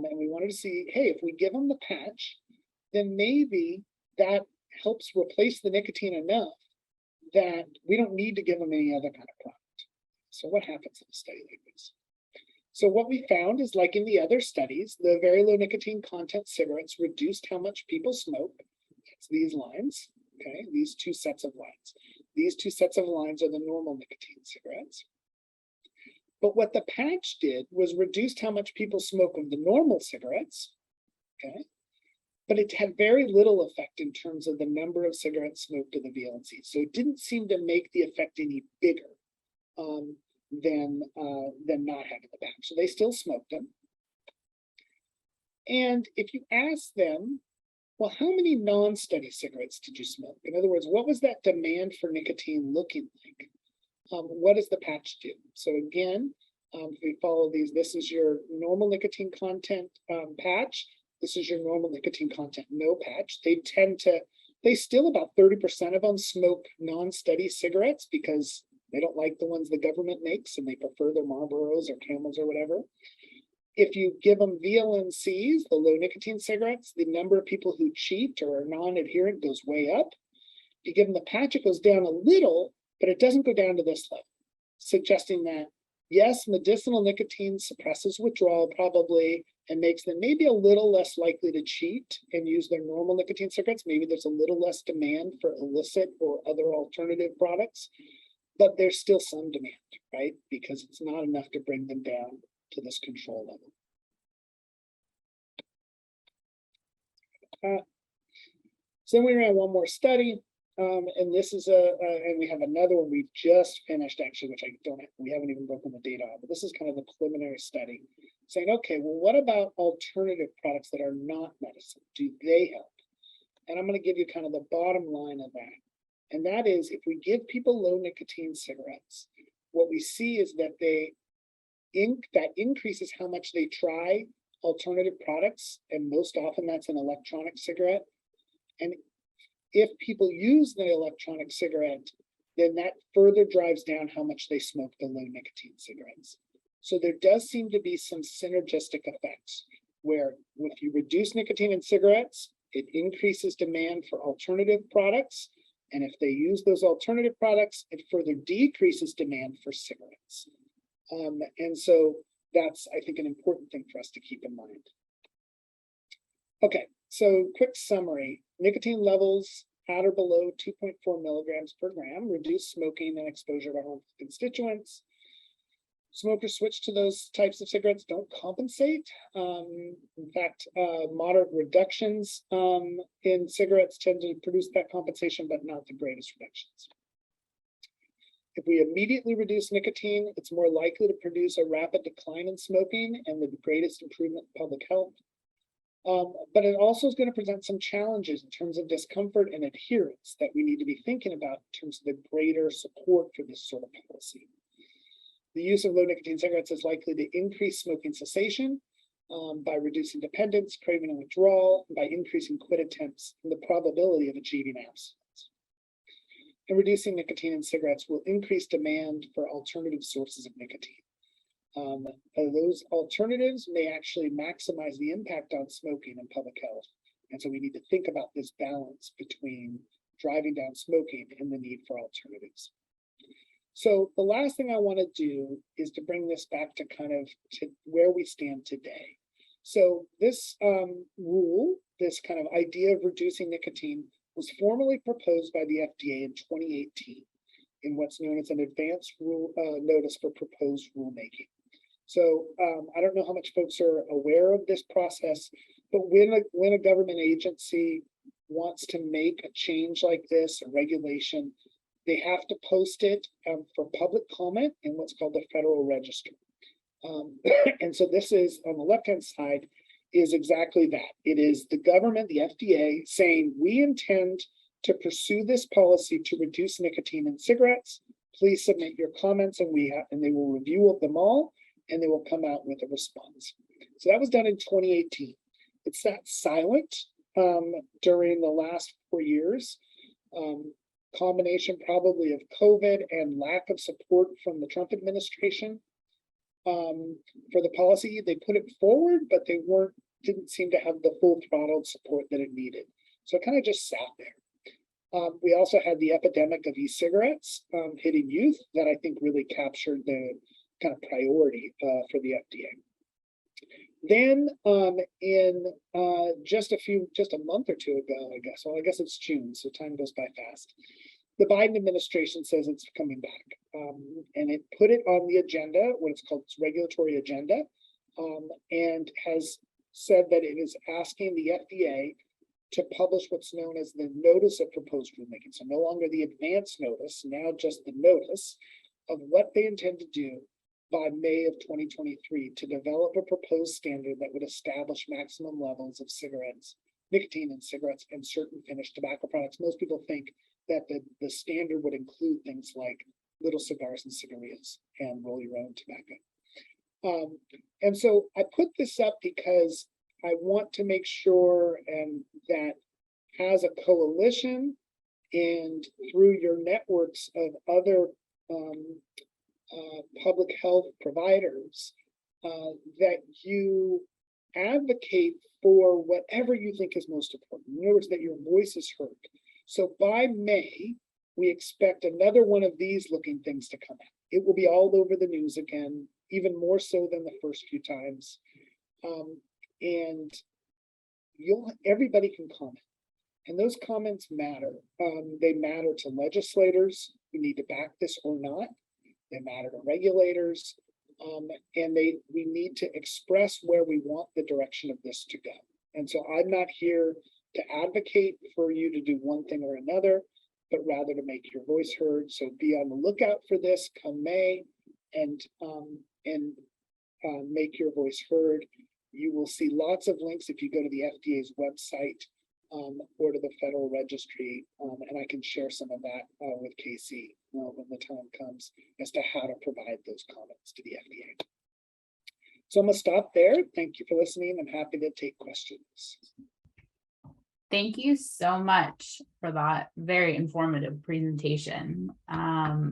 And we wanted to see, hey, if we give them the patch, then maybe that helps replace the nicotine enough that we don't need to give them any other kind of product. So what happens in a study like this? So what we found is, like in the other studies, the very low nicotine content cigarettes reduced how much people smoke. It's these lines, okay, these two sets of lines. These two sets of lines are the normal nicotine cigarettes. But what the patch did was reduced how much people smoke of the normal cigarettes, okay? But it had very little effect in terms of the number of cigarettes smoked of the VLNC. So it didn't seem to make the effect any bigger than not having the patch. So they still smoked them. And if you ask them, well, how many non-study cigarettes did you smoke? In other words, what was that demand for nicotine looking like? What does the patch do? So again, if we follow these, this is your normal nicotine content patch. This is your normal nicotine content no patch. They still about 30% of them smoke non-study cigarettes because they don't like the ones the government makes and they prefer their Marlboros or Camels or whatever. If you give them VLNCs, the low nicotine cigarettes, the number of people who cheat or are non-adherent goes way up. If you give them the patch, it goes down a little, but it doesn't go down to this level, suggesting that yes, medicinal nicotine suppresses withdrawal probably and makes them maybe a little less likely to cheat and use their normal nicotine cigarettes. Maybe there's a little less demand for illicit or other alternative products, but there's still some demand, right? Because it's not enough to bring them down to this control level. So then we ran one more study. And this is and we have another one we've just finished actually, which we haven't even broken the data on, but this is kind of the preliminary study saying, okay, well, what about alternative products that are not medicine? Do they help? And I'm going to give you kind of the bottom line of that. And that is, if we give people low nicotine cigarettes, what we see is that that increases how much they try alternative products. And most often that's an electronic cigarette. And if people use the electronic cigarette, then that further drives down how much they smoke the low nicotine cigarettes. So there does seem to be some synergistic effects where if you reduce nicotine in cigarettes, it increases demand for alternative products. And if they use those alternative products, it further decreases demand for cigarettes. And so that's, I think, an important thing for us to keep in mind. Okay, so quick summary. Nicotine levels at or below 2.4 milligrams per gram reduce smoking and exposure to harmful constituents. Smokers switch to those types of cigarettes don't compensate. In fact, moderate reductions in cigarettes tend to produce that compensation, but not the greatest reductions. If we immediately reduce nicotine, it's more likely to produce a rapid decline in smoking and the greatest improvement in public health. But it also is going to present some challenges in terms of discomfort and adherence that we need to be thinking about in terms of the greater support for this sort of policy. The use of low nicotine cigarettes is likely to increase smoking cessation by reducing dependence, craving, and withdrawal, and by increasing quit attempts and the probability of achieving abstinence. And reducing nicotine in cigarettes will increase demand for alternative sources of nicotine. Those alternatives may actually maximize the impact on smoking and public health. And so we need to think about this balance between driving down smoking and the need for alternatives. So the last thing I want to do is to bring this back to kind of to where we stand today. So this rule, this kind of idea of reducing nicotine was formally proposed by the FDA in 2018 in what's known as an advance rule notice for proposed rulemaking. So I don't know how much folks are aware of this process, but when a government agency wants to make a change like this, a regulation, They have to post it for public comment in what's called the Federal Register. And so this is on the left-hand side is exactly that. It is the government, the FDA, saying we intend to pursue this policy to reduce nicotine in cigarettes. Please submit your comments, and they will review them all, and they will come out with a response. So that was done in 2018. It sat silent during the last 4 years. Combination probably of COVID and lack of support from the Trump administration for the policy. They put it forward, but they didn't seem to have the full throttled support that it needed. So it kind of just sat there. We also had the epidemic of e-cigarettes hitting youth that I think really captured the kind of priority for the FDA. Then in just a month or two ago, I guess, well, I guess it's June, so time goes by fast. The Biden administration says it's coming back, and it put it on the agenda, what it's called its regulatory agenda, and has said that it is asking the FDA to publish what's known as the notice of proposed rulemaking. So no longer the advance notice, now just the notice of what they intend to do by May of 2023 to develop a proposed standard that would establish maximum levels of nicotine in cigarettes and certain finished tobacco products. Most people think that the standard would include things like little cigars and cigarillos and roll your own tobacco. And so I put this up because I want to make sure that as a coalition and through your networks of other public health providers, that you advocate for whatever you think is most important. In other words, that your voice is heard. So by May, we expect another one of these looking things to come out. It will be all over the news again, even more so than the first few times. And everybody can comment. And those comments matter. They matter to legislators who need to back this or not. They matter to regulators. And we need to express where we want the direction of this to go. And so I'm not here to advocate for you to do one thing or another, but rather to make your voice heard. So be on the lookout for this come May and make your voice heard. You will see lots of links if you go to the FDA's website or to the Federal Registry, and I can share some of that with Casey when the time comes as to how to provide those comments to the FDA. So I'm gonna stop there. Thank you for listening. I'm happy to take questions. Thank you so much for that very informative presentation. I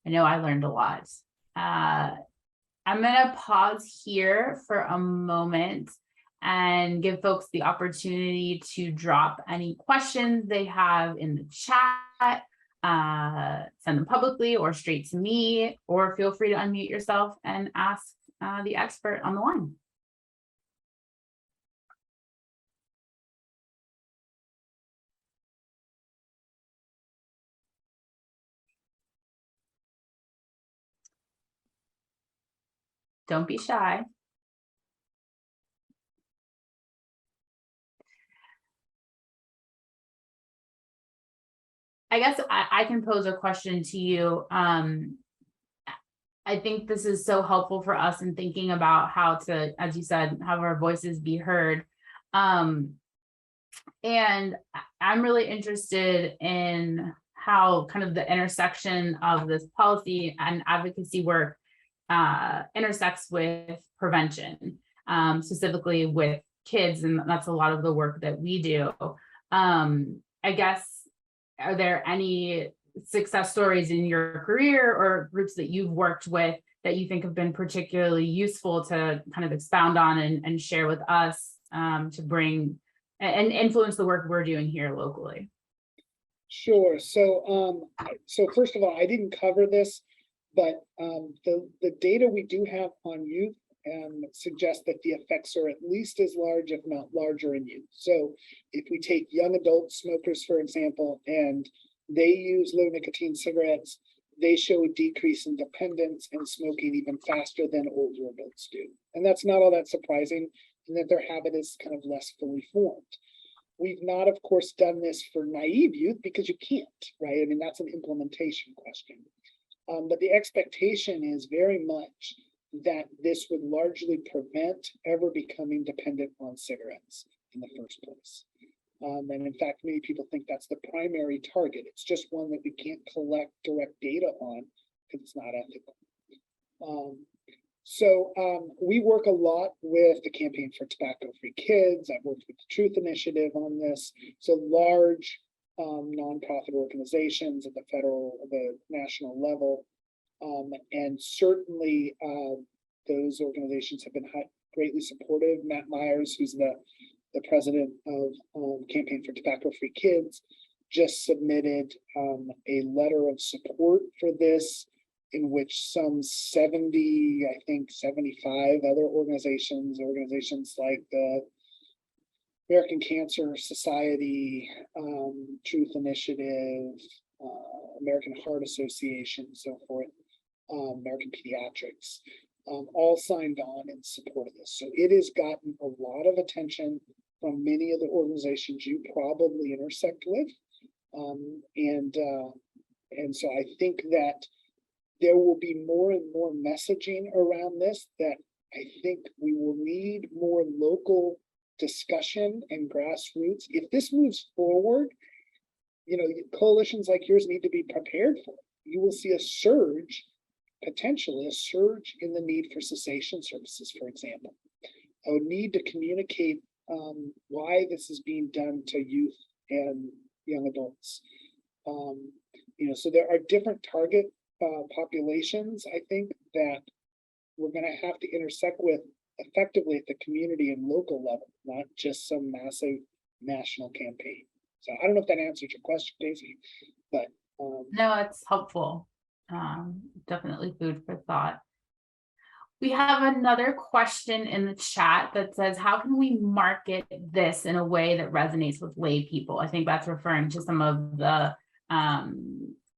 know I learned a lot. I'm gonna pause here for a moment and give folks the opportunity to drop any questions they have in the chat, send them publicly or straight to me, or feel free to unmute yourself and ask the expert on the line. Don't be shy. I guess I can pose a question to you. I think this is so helpful for us in thinking about how to, as you said, have our voices be heard. And I'm really interested in how kind of the intersection of this policy and advocacy work intersects with prevention, specifically with kids, and that's a lot of the work that we do. I guess, are there any success stories in your career or groups that you've worked with that you think have been particularly useful to kind of expound on and share with us to bring and influence the work we're doing here locally? Sure. So first of all, I didn't cover this, but the data we do have on youth suggests that the effects are at least as large, if not larger, in youth. So if we take young adult smokers, for example, and they use low nicotine cigarettes, they show a decrease in dependence and smoking even faster than older adults do. And that's not all that surprising, in that their habit is kind of less fully formed. We've not, of course, done this for naive youth because you can't, right? I mean, that's an implementation question. But the expectation is very much that this would largely prevent ever becoming dependent on cigarettes in the first place. And in fact, many people think that's the primary target. It's just one that we can't collect direct data on because it's not ethical. We work a lot with the Campaign for Tobacco-Free Kids. I've worked with the Truth Initiative on this. So large nonprofit organizations at the federal, the national level. And certainly those organizations have been greatly supportive. Matt Myers, who's the president of Campaign for Tobacco-Free Kids, just submitted a letter of support for this, in which some 70, I think 75 other organizations like the American Cancer Society, Truth Initiative, American Heart Association, so forth, American Pediatrics, all signed on in support of this. So it has gotten a lot of attention from many of the organizations you probably intersect with. And so I think that there will be more and more messaging around this, that I think we will need more local discussion and grassroots. If this moves forward, you know, coalitions like yours need to be prepared for it. You will see a surge, potentially a surge in the need for cessation services, for example. I would need to communicate why this is being done to youth and young adults. You know, so there are different target populations, I think, that we're going to have to intersect with effectively at the community and local level, not just some massive national campaign. So I don't know if that answers your question, Daisy, but no, it's helpful. Definitely food for thought. We have another question in the chat that says, how can we market this in a way that resonates with lay people? I think that's referring to some of the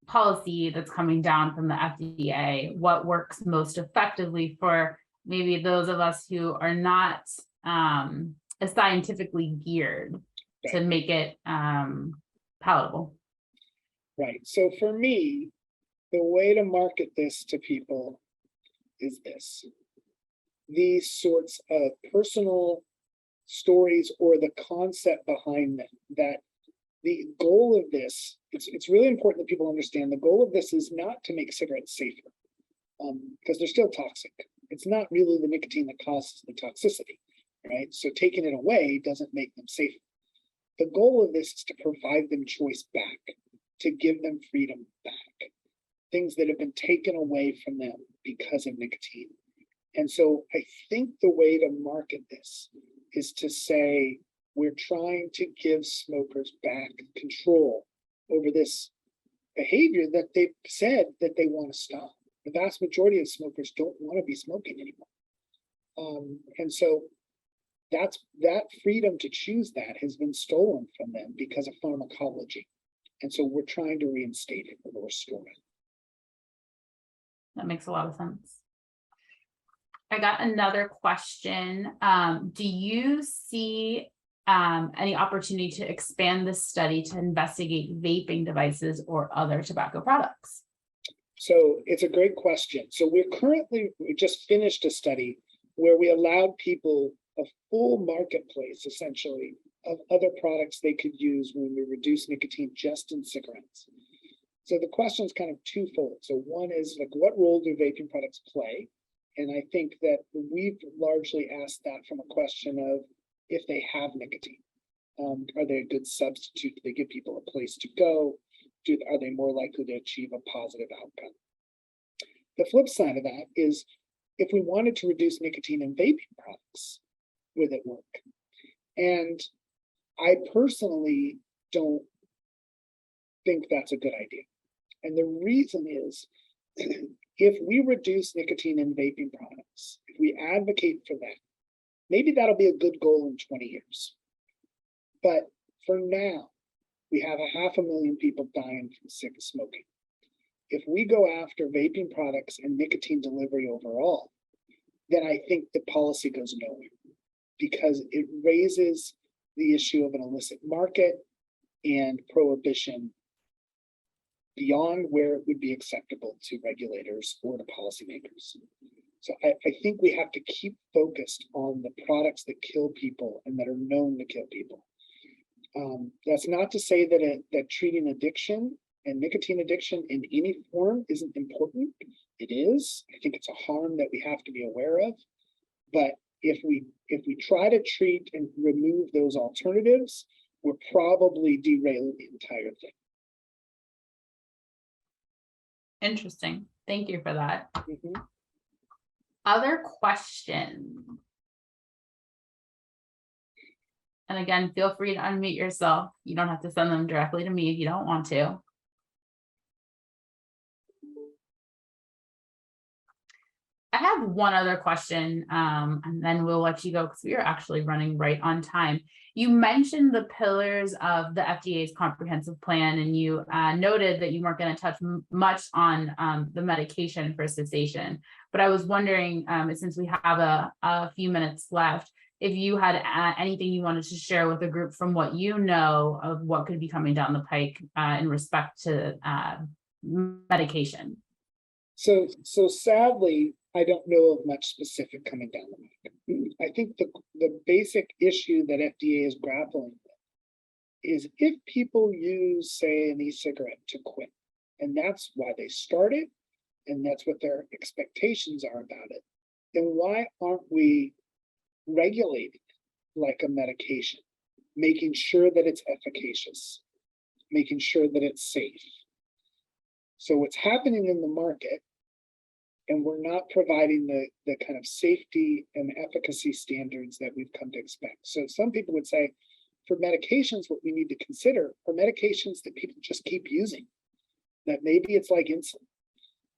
policy that's coming down from the FDA. What works most effectively for maybe those of us who are not as scientifically geared to make it palatable? Right. So for me, the way to market this to people is this: these sorts of personal stories or the concept behind them, that the goal of this, it's really important that people understand the goal of this is not to make cigarettes safer, because they're still toxic. It's not really the nicotine that causes the toxicity, right? So taking it away doesn't make them safer. The goal of this is to provide them choice back, to give them freedom back, things that have been taken away from them because of nicotine. And so I think the way to market this is to say, we're trying to give smokers back control over this behavior that they've said that they want to stop. The vast majority of smokers don't want to be smoking anymore. And so that freedom to choose that has been stolen from them because of pharmacology. And so we're trying to reinstate it or restore it. That makes a lot of sense. I got another question. Do you see any opportunity to expand this study to investigate vaping devices or other tobacco products? So it's a great question. So we just finished a study where we allowed people a full marketplace, essentially, of other products they could use when we reduce nicotine just in cigarettes. So the question is kind of twofold. So one is, like, what role do vaping products play? And I think that we've largely asked that from a question of if they have nicotine. Are they a good substitute? Do they give people a place to go? Are they more likely to achieve a positive outcome? The flip side of that is, if we wanted to reduce nicotine in vaping products, would it work? And I personally don't think that's a good idea. And the reason is, if we reduce nicotine in vaping products, if we advocate for that, maybe that'll be a good goal in 20 years. But for now, we have 500,000 people dying from smoking. If we go after vaping products and nicotine delivery overall, then I think the policy goes nowhere, because it raises the issue of an illicit market and prohibition beyond where it would be acceptable to regulators or to policymakers. So I think we have to keep focused on the products that kill people and that are known to kill people. That's not to say that treating addiction and nicotine addiction in any form isn't important. It is. I think it's a harm that we have to be aware of. But if we try to treat and remove those alternatives, we're probably derailing the entire thing. Interesting. Thank you for that. Mm-hmm. Other questions? And again, feel free to unmute yourself. You don't have to send them directly to me if you don't want to. I have one other question, and then we'll let you go because we are actually running right on time. You mentioned the pillars of the FDA's comprehensive plan, and you noted that you weren't going to touch much on the medication for cessation. But I was wondering, since we have a few minutes left, if you had anything you wanted to share with the group from what you know of what could be coming down the pike in respect to medication. So sadly, I don't know of much specific coming down the pike. I think the basic issue that FDA is grappling with is if people use, say, an e-cigarette to quit, and that's why they started, and that's what their expectations are about it, then why aren't we regulating like a medication, making sure that it's efficacious, making sure that it's safe? So what's happening in the market, and we're not providing the kind of safety and efficacy standards that we've come to expect. So some people would say, for medications, what we need to consider are medications that people just keep using, that maybe it's like insulin,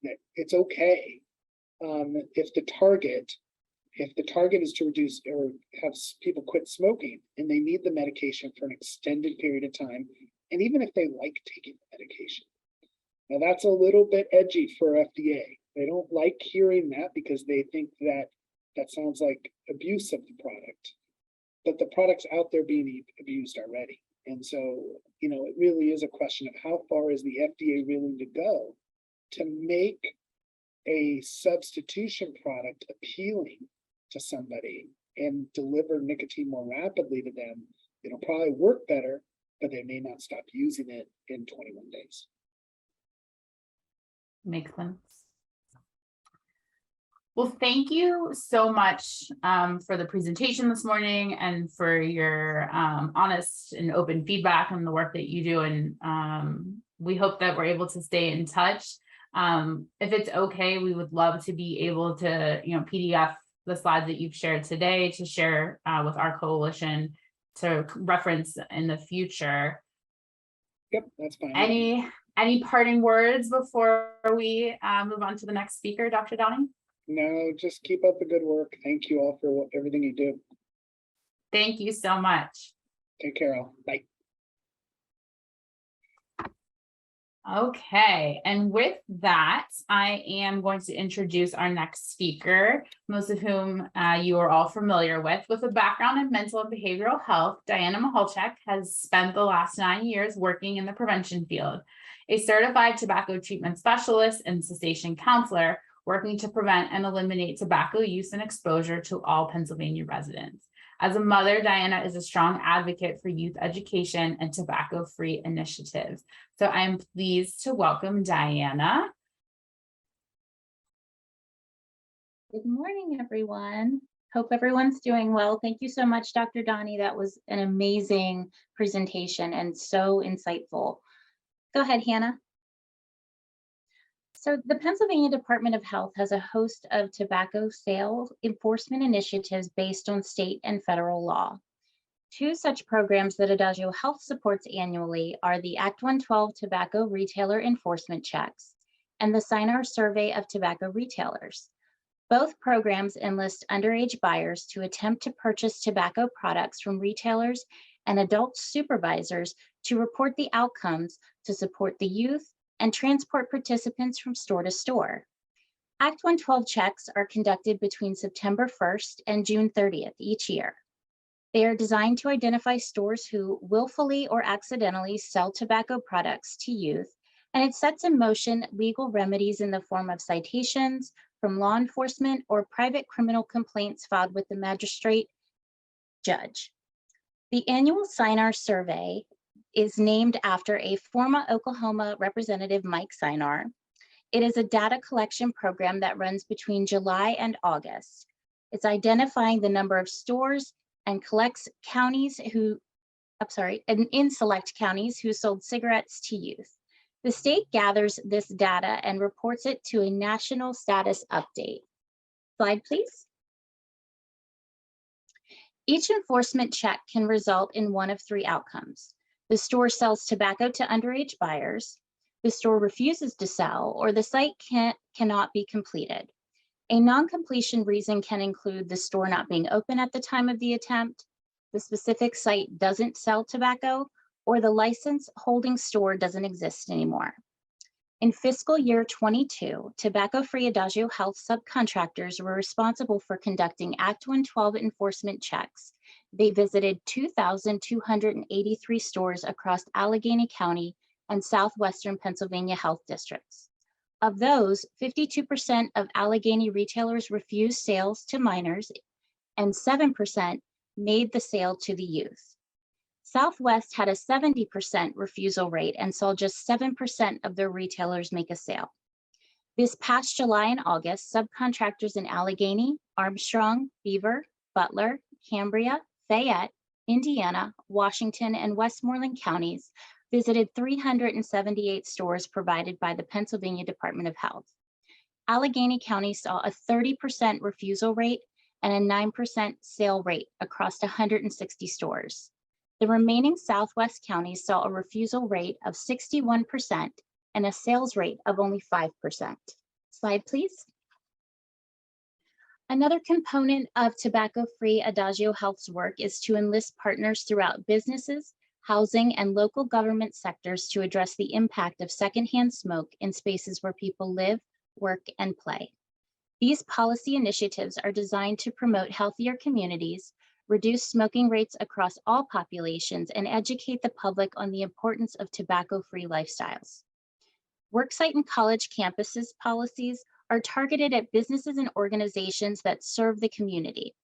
that it's okay if the target is to reduce or have people quit smoking and they need the medication for an extended period of time, and even if they like taking the medication. Now that's a little bit edgy for FDA. They don't like hearing that because they think that sounds like abuse of the product, but the product's out there being abused already. And so, it really is a question of how far is the FDA willing to go to make a substitution product appealing to somebody and deliver nicotine more rapidly to them. It'll probably work better, but they may not stop using it in 21 days. Makes sense. Well, thank you so much for the presentation this morning and for your honest and open feedback on the work that you do. And we hope that we're able to stay in touch. If it's okay, we would love to be able to, PDF the slides that you've shared today to share with our coalition to reference in the future. Yep, that's fine. Any parting words before we move on to the next speaker, Dr. Downing? No, just keep up the good work. Thank you all for everything you do. Thank you so much. Take care, all. Bye. Okay, and with that, I am going to introduce our next speaker, most of whom you are all familiar with a background in mental and behavioral health. Diana Michalczak has spent the last 9 years working in the prevention field, a certified tobacco treatment specialist and cessation counselor, working to prevent and eliminate tobacco use and exposure to all Pennsylvania residents. As a mother, Diana is a strong advocate for youth education and tobacco-free initiatives. So I'm pleased to welcome Diana. Good morning, everyone. Hope everyone's doing well. Thank you so much, Dr. Donnie. That was an amazing presentation and so insightful. Go ahead, Hannah. So the Pennsylvania Department of Health has a host of tobacco sales enforcement initiatives based on state and federal law. Two such programs that Adagio Health supports annually are the Act 112 Tobacco Retailer Enforcement Checks and the Sign-Our Survey of Tobacco Retailers. Both programs enlist underage buyers to attempt to purchase tobacco products from retailers and adult supervisors to report the outcomes to support the youth and transport participants from store to store. Act 112 checks are conducted between September 1st and June 30th each year. They are designed to identify stores who willfully or accidentally sell tobacco products to youth, and it sets in motion legal remedies in the form of citations from law enforcement or private criminal complaints filed with the magistrate judge. The annual Sinar survey is named after a former Oklahoma representative, Mike Sinar. It is a data collection program that runs between July and August. It's identifying the number of stores and collects counties who, in select counties who sold cigarettes to youth. The state gathers this data and reports it to a national status update. Slide, please. Each enforcement check can result in one of three outcomes. The store sells tobacco to underage buyers, the store refuses to sell, or the site cannot be completed. A non-completion reason can include the store not being open at the time of the attempt, the specific site doesn't sell tobacco, or the license holding store doesn't exist anymore. In fiscal year 22, tobacco-free Adagio Health subcontractors were responsible for conducting Act 112 enforcement checks. They visited 2,283 stores across Allegheny County and southwestern Pennsylvania health districts. Of those, 52% of Allegheny retailers refused sales to minors and 7% made the sale to the youth. Southwest had a 70% refusal rate and saw just 7% of their retailers make a sale. This past July and August, subcontractors in Allegheny, Armstrong, Beaver, Butler, Cambria, Fayette, Indiana, Washington, and Westmoreland counties visited 378 stores provided by the Pennsylvania Department of Health. Allegheny County saw a 30% refusal rate and a 9% sale rate across 160 stores. The remaining Southwest counties saw a refusal rate of 61% and a sales rate of only 5%. Slide, please. Another component of tobacco-free Adagio Health's work is to enlist partners throughout businesses, housing, and local government sectors to address the impact of secondhand smoke in spaces where people live, work, and play. These policy initiatives are designed to promote healthier communities, reduce smoking rates across all populations, and educate the public on the importance of tobacco-free lifestyles. Worksite and college campuses policies are targeted at businesses and organizations that serve the community.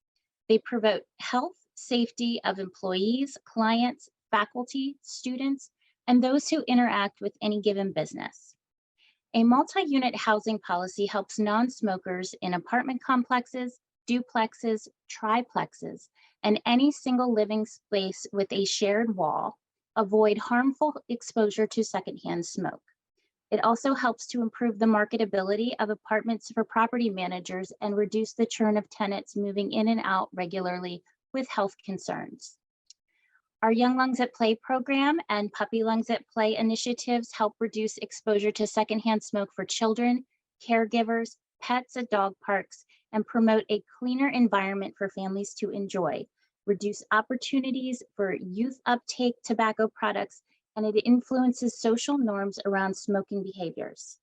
They promote health, safety of employees, clients, faculty, students, and those who interact with any given business. A multi-unit housing policy helps non-smokers in apartment complexes, duplexes, triplexes, and any single living space with a shared wall avoid harmful exposure to secondhand smoke. It also helps to improve the marketability of apartments for property managers and reduce the churn of tenants moving in and out regularly with health concerns. Our Young Lungs at Play program and Puppy Lungs at Play initiatives help reduce exposure to secondhand smoke for children, caregivers, pets at dog parks, and promote a cleaner environment for families to enjoy, reduce opportunities for youth uptake tobacco products, and it influences social norms around smoking behaviors.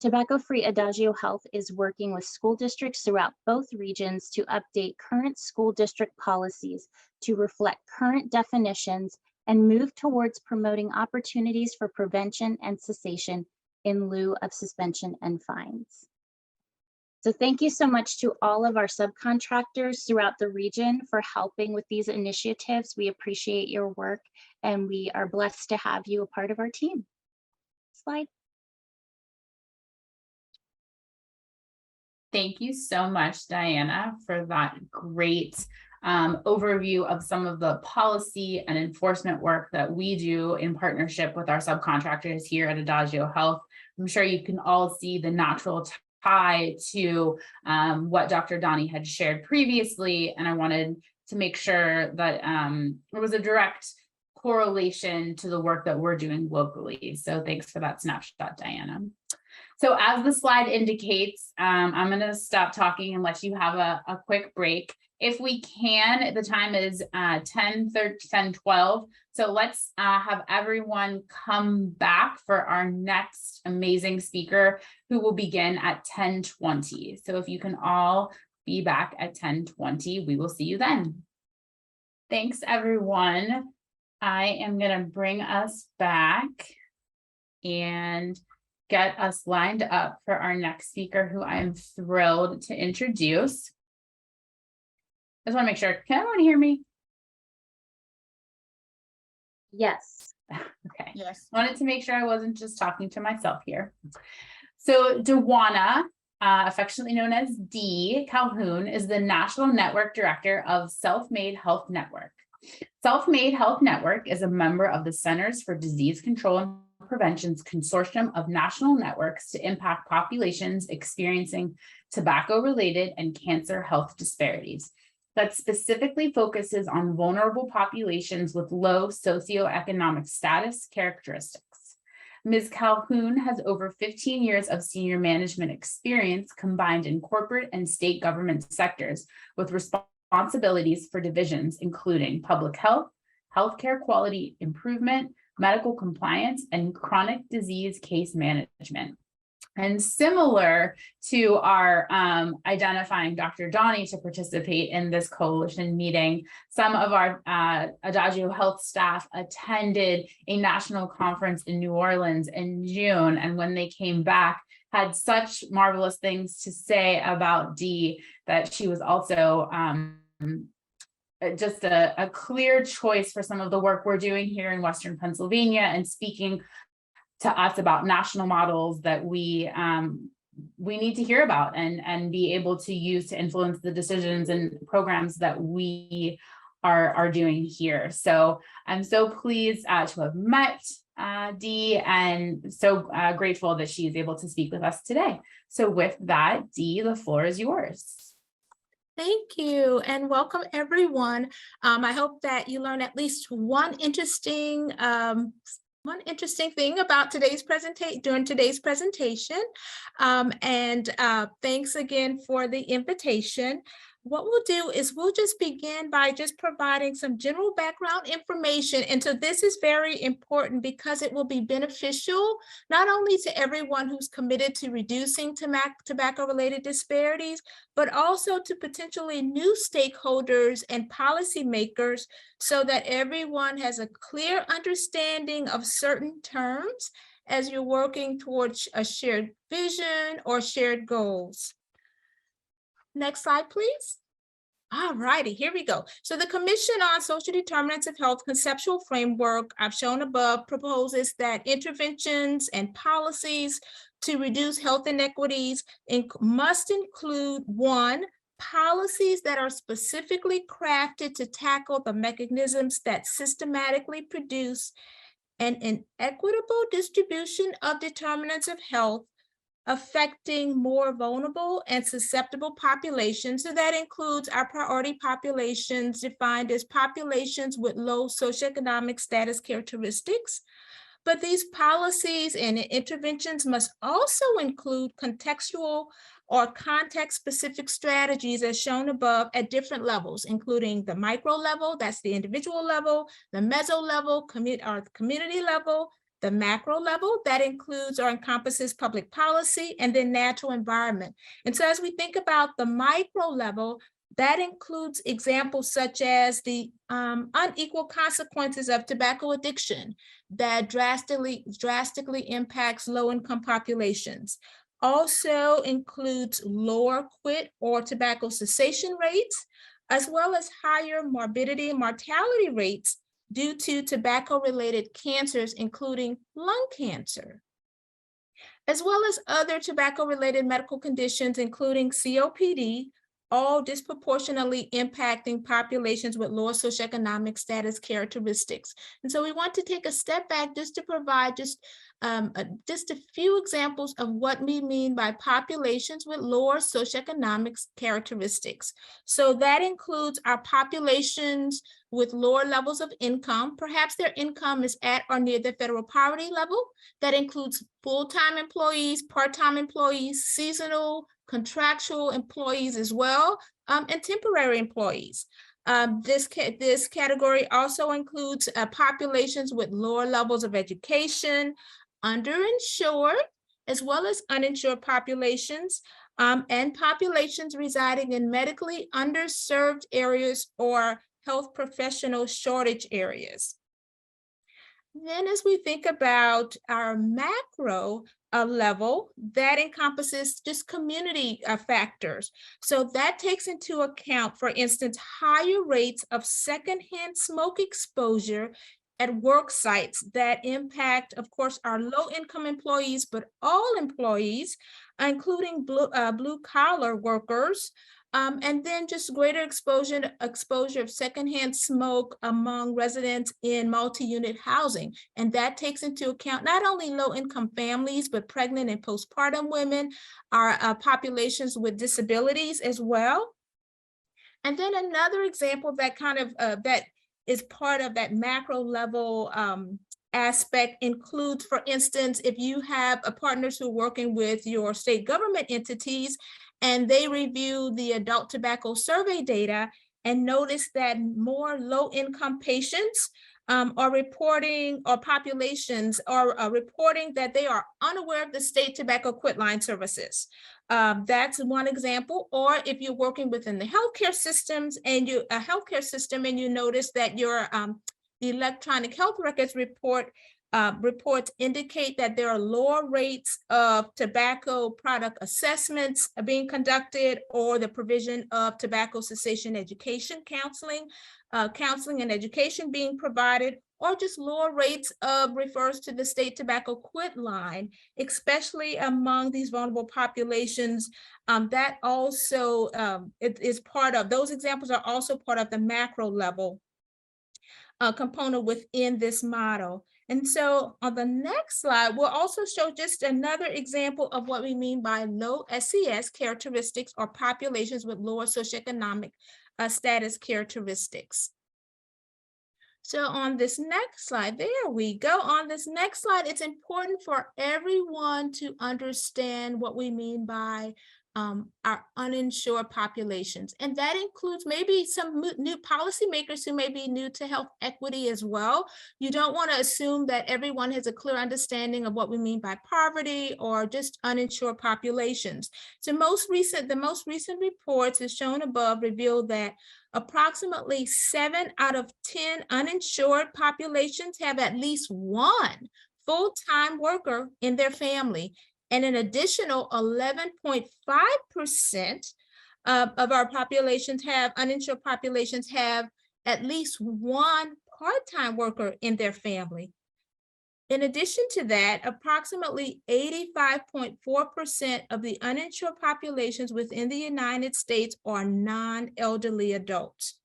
Tobacco-free Adagio Health is working with school districts throughout both regions to update current school district policies to reflect current definitions and move towards promoting opportunities for prevention and cessation in lieu of suspension and fines. So thank you so much to all of our subcontractors throughout the region for helping with these initiatives. We appreciate your work and we are blessed to have you a part of our team. Slide. Thank you so much, Diana, for that great overview of some of the policy and enforcement work that we do in partnership with our subcontractors here at Adagio Health. I'm sure you can all see the natural tie to what Dr. Donnie had shared previously, and I wanted to make sure that there was a direct correlation to the work that we're doing locally. So thanks for that snapshot, Diana. So as the slide indicates, I'm going to stop talking and let you have a quick break. If we can, the time is 10:12. So let's have everyone come back for our next amazing speaker who will begin at 10:20. So if you can all be back at 10:20, we will see you then. Thanks, everyone. I am going to bring us back and get us lined up for our next speaker, who I am thrilled to introduce. I just want to make sure, can everyone hear me? Yes. Okay. Yes. Wanted to make sure I wasn't just talking to myself here. So Dewana, affectionately known as Dee Calhoun, is the National Network Director of Self-Made Health Network. Self-Made Health Network is a member of the Centers for Disease Control and Prevention's consortium of national networks to impact populations experiencing tobacco-related and cancer health disparities that specifically focuses on vulnerable populations with low socioeconomic status characteristics. Ms. Calhoun has over 15 years of senior management experience combined in corporate and state government sectors with responsibilities for divisions including public health, healthcare quality improvement, medical compliance, and chronic disease case management. And similar to our identifying Dr. Donnie to participate in this coalition meeting, some of our Adagio Health staff attended a national conference in New Orleans in June. And when they came back, had such marvelous things to say about Dee that she was also just a clear choice for some of the work we're doing here in Western Pennsylvania and speaking to us about national models that we need to hear about and be able to use to influence the decisions and programs that we are doing here. So I'm so pleased to have met Dee, and so grateful that she is able to speak with us today. So with that, Dee, the floor is yours. Thank you and welcome everyone. I hope that you learn at least one interesting thing about today's presentation. Thanks again for the invitation. What we'll do is we'll just begin by just providing some general background information. And so this is very important because it will be beneficial not only to everyone who's committed to reducing tobacco-related disparities, but also to potentially new stakeholders and policymakers so that everyone has a clear understanding of certain terms as you're working towards a shared vision or shared goals. Next slide, please. All righty, here we go. So the Commission on Social Determinants of Health conceptual framework I've shown above proposes that interventions and policies to reduce health inequities must include, one, policies that are specifically crafted to tackle the mechanisms that systematically produce an inequitable distribution of determinants of health affecting more vulnerable and susceptible populations. So that includes our priority populations defined as populations with low socioeconomic status characteristics. But these policies and interventions must also include contextual or context-specific strategies as shown above at different levels, including the micro level, that's the individual level, the meso level, or the community level, the macro level, that includes or encompasses public policy, and then natural environment. And so as we think about the micro level, that includes examples such as the unequal consequences of tobacco addiction that drastically impacts low-income populations. Also includes lower quit or tobacco cessation rates, as well as higher morbidity and mortality rates due to tobacco-related cancers, including lung cancer, as well as other tobacco-related medical conditions, including COPD, all disproportionately impacting populations with lower socioeconomic status characteristics. And so we want to take a step back just to provide just a few examples of what we mean by populations with lower socioeconomic characteristics. So that includes our populations with lower levels of income. Perhaps their income is at or near the federal poverty level. That includes full-time employees, part-time employees, seasonal, contractual employees as well, and temporary employees. This category also includes populations with lower levels of education, underinsured, as well as uninsured populations, and populations residing in medically underserved areas or health professional shortage areas. Then as we think about our macro level, that encompasses just community factors. So that takes into account, for instance, higher rates of secondhand smoke exposure at work sites that impact, of course, our low-income employees, but all employees, including blue-collar workers, and then just greater exposure of secondhand smoke among residents in multi-unit housing. And that takes into account not only low-income families, but pregnant and postpartum women, our populations with disabilities as well. And then another example that kind of that is part of that macro level aspect includes, for instance, if you have partners who are working with your state government entities and they review the adult tobacco survey data and notice that more low-income patients are reporting, or populations are reporting that they are unaware of the state tobacco quit line services. That's one example. Or if you're working within the healthcare systems and you notice that your the electronic health records reports indicate that there are lower rates of tobacco product assessments being conducted, or the provision of tobacco cessation education counseling and education being provided, or just lower rates of refers to the state tobacco quit line, especially among these vulnerable populations. That also it is part of, those examples are also part of the macro level component within this model. And so on the next slide, we'll also show just another example of what we mean by low SES characteristics, or populations with lower socioeconomic status characteristics. So on this next slide, there we go. On this next slide, it's important for everyone to understand what we mean by our uninsured populations. And that includes maybe some new policymakers who may be new to health equity as well. You don't want to assume that everyone has a clear understanding of what we mean by poverty or just uninsured populations. So the most recent reports, as shown above, reveal that approximately 7 out of 10 uninsured populations have at least one full-time worker in their family. And an additional 11.5% of our uninsured populations have at least one part-time worker in their family. In addition to that, approximately 85.4% of the uninsured populations within the United States are non-elderly adults.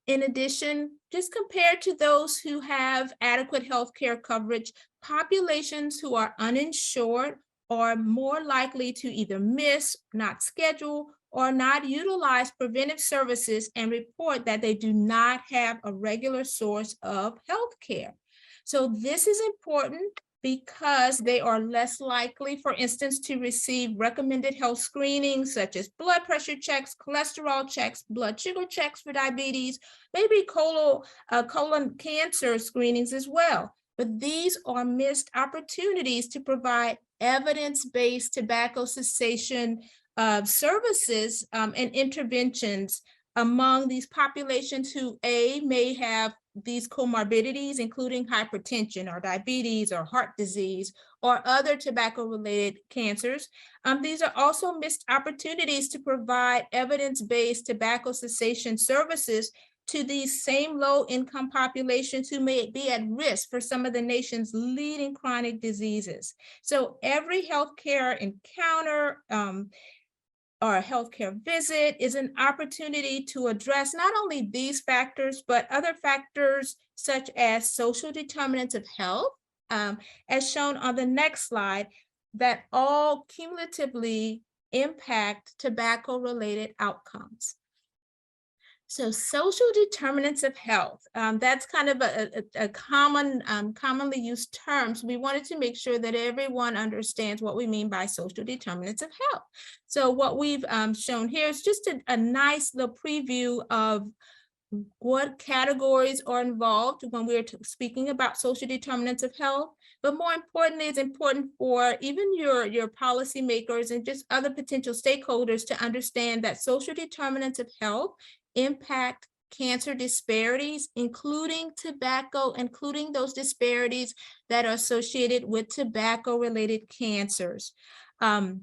In addition, just compared to those who have adequate health care coverage, populations who are uninsured are more likely to either miss, not schedule, or not utilize preventive services and report that they do not have a regular source of health care. So this is important because they are less likely, for instance, to receive recommended health screenings such as blood pressure checks, cholesterol checks, blood sugar checks for diabetes, maybe colon cancer screenings as well. But these are missed opportunities to provide evidence-based tobacco cessation services and interventions among these populations who may have these comorbidities, including hypertension or diabetes or heart disease or other tobacco-related cancers. These are also missed opportunities to provide evidence-based tobacco cessation services to these same low-income populations who may be at risk for some of the nation's leading chronic diseases. So every healthcare encounter or a healthcare visit is an opportunity to address not only these factors, but other factors such as social determinants of health, as shown on the next slide, that all cumulatively impact tobacco-related outcomes. So social determinants of health, that's kind of a commonly used term. So we wanted to make sure that everyone understands what we mean by social determinants of health. So what we've shown here is just a nice little preview of what categories are involved when we're speaking about social determinants of health. But more importantly, it's important for even your policymakers and just other potential stakeholders to understand that social determinants of health impact cancer disparities, including tobacco, including those disparities that are associated with tobacco-related cancers. And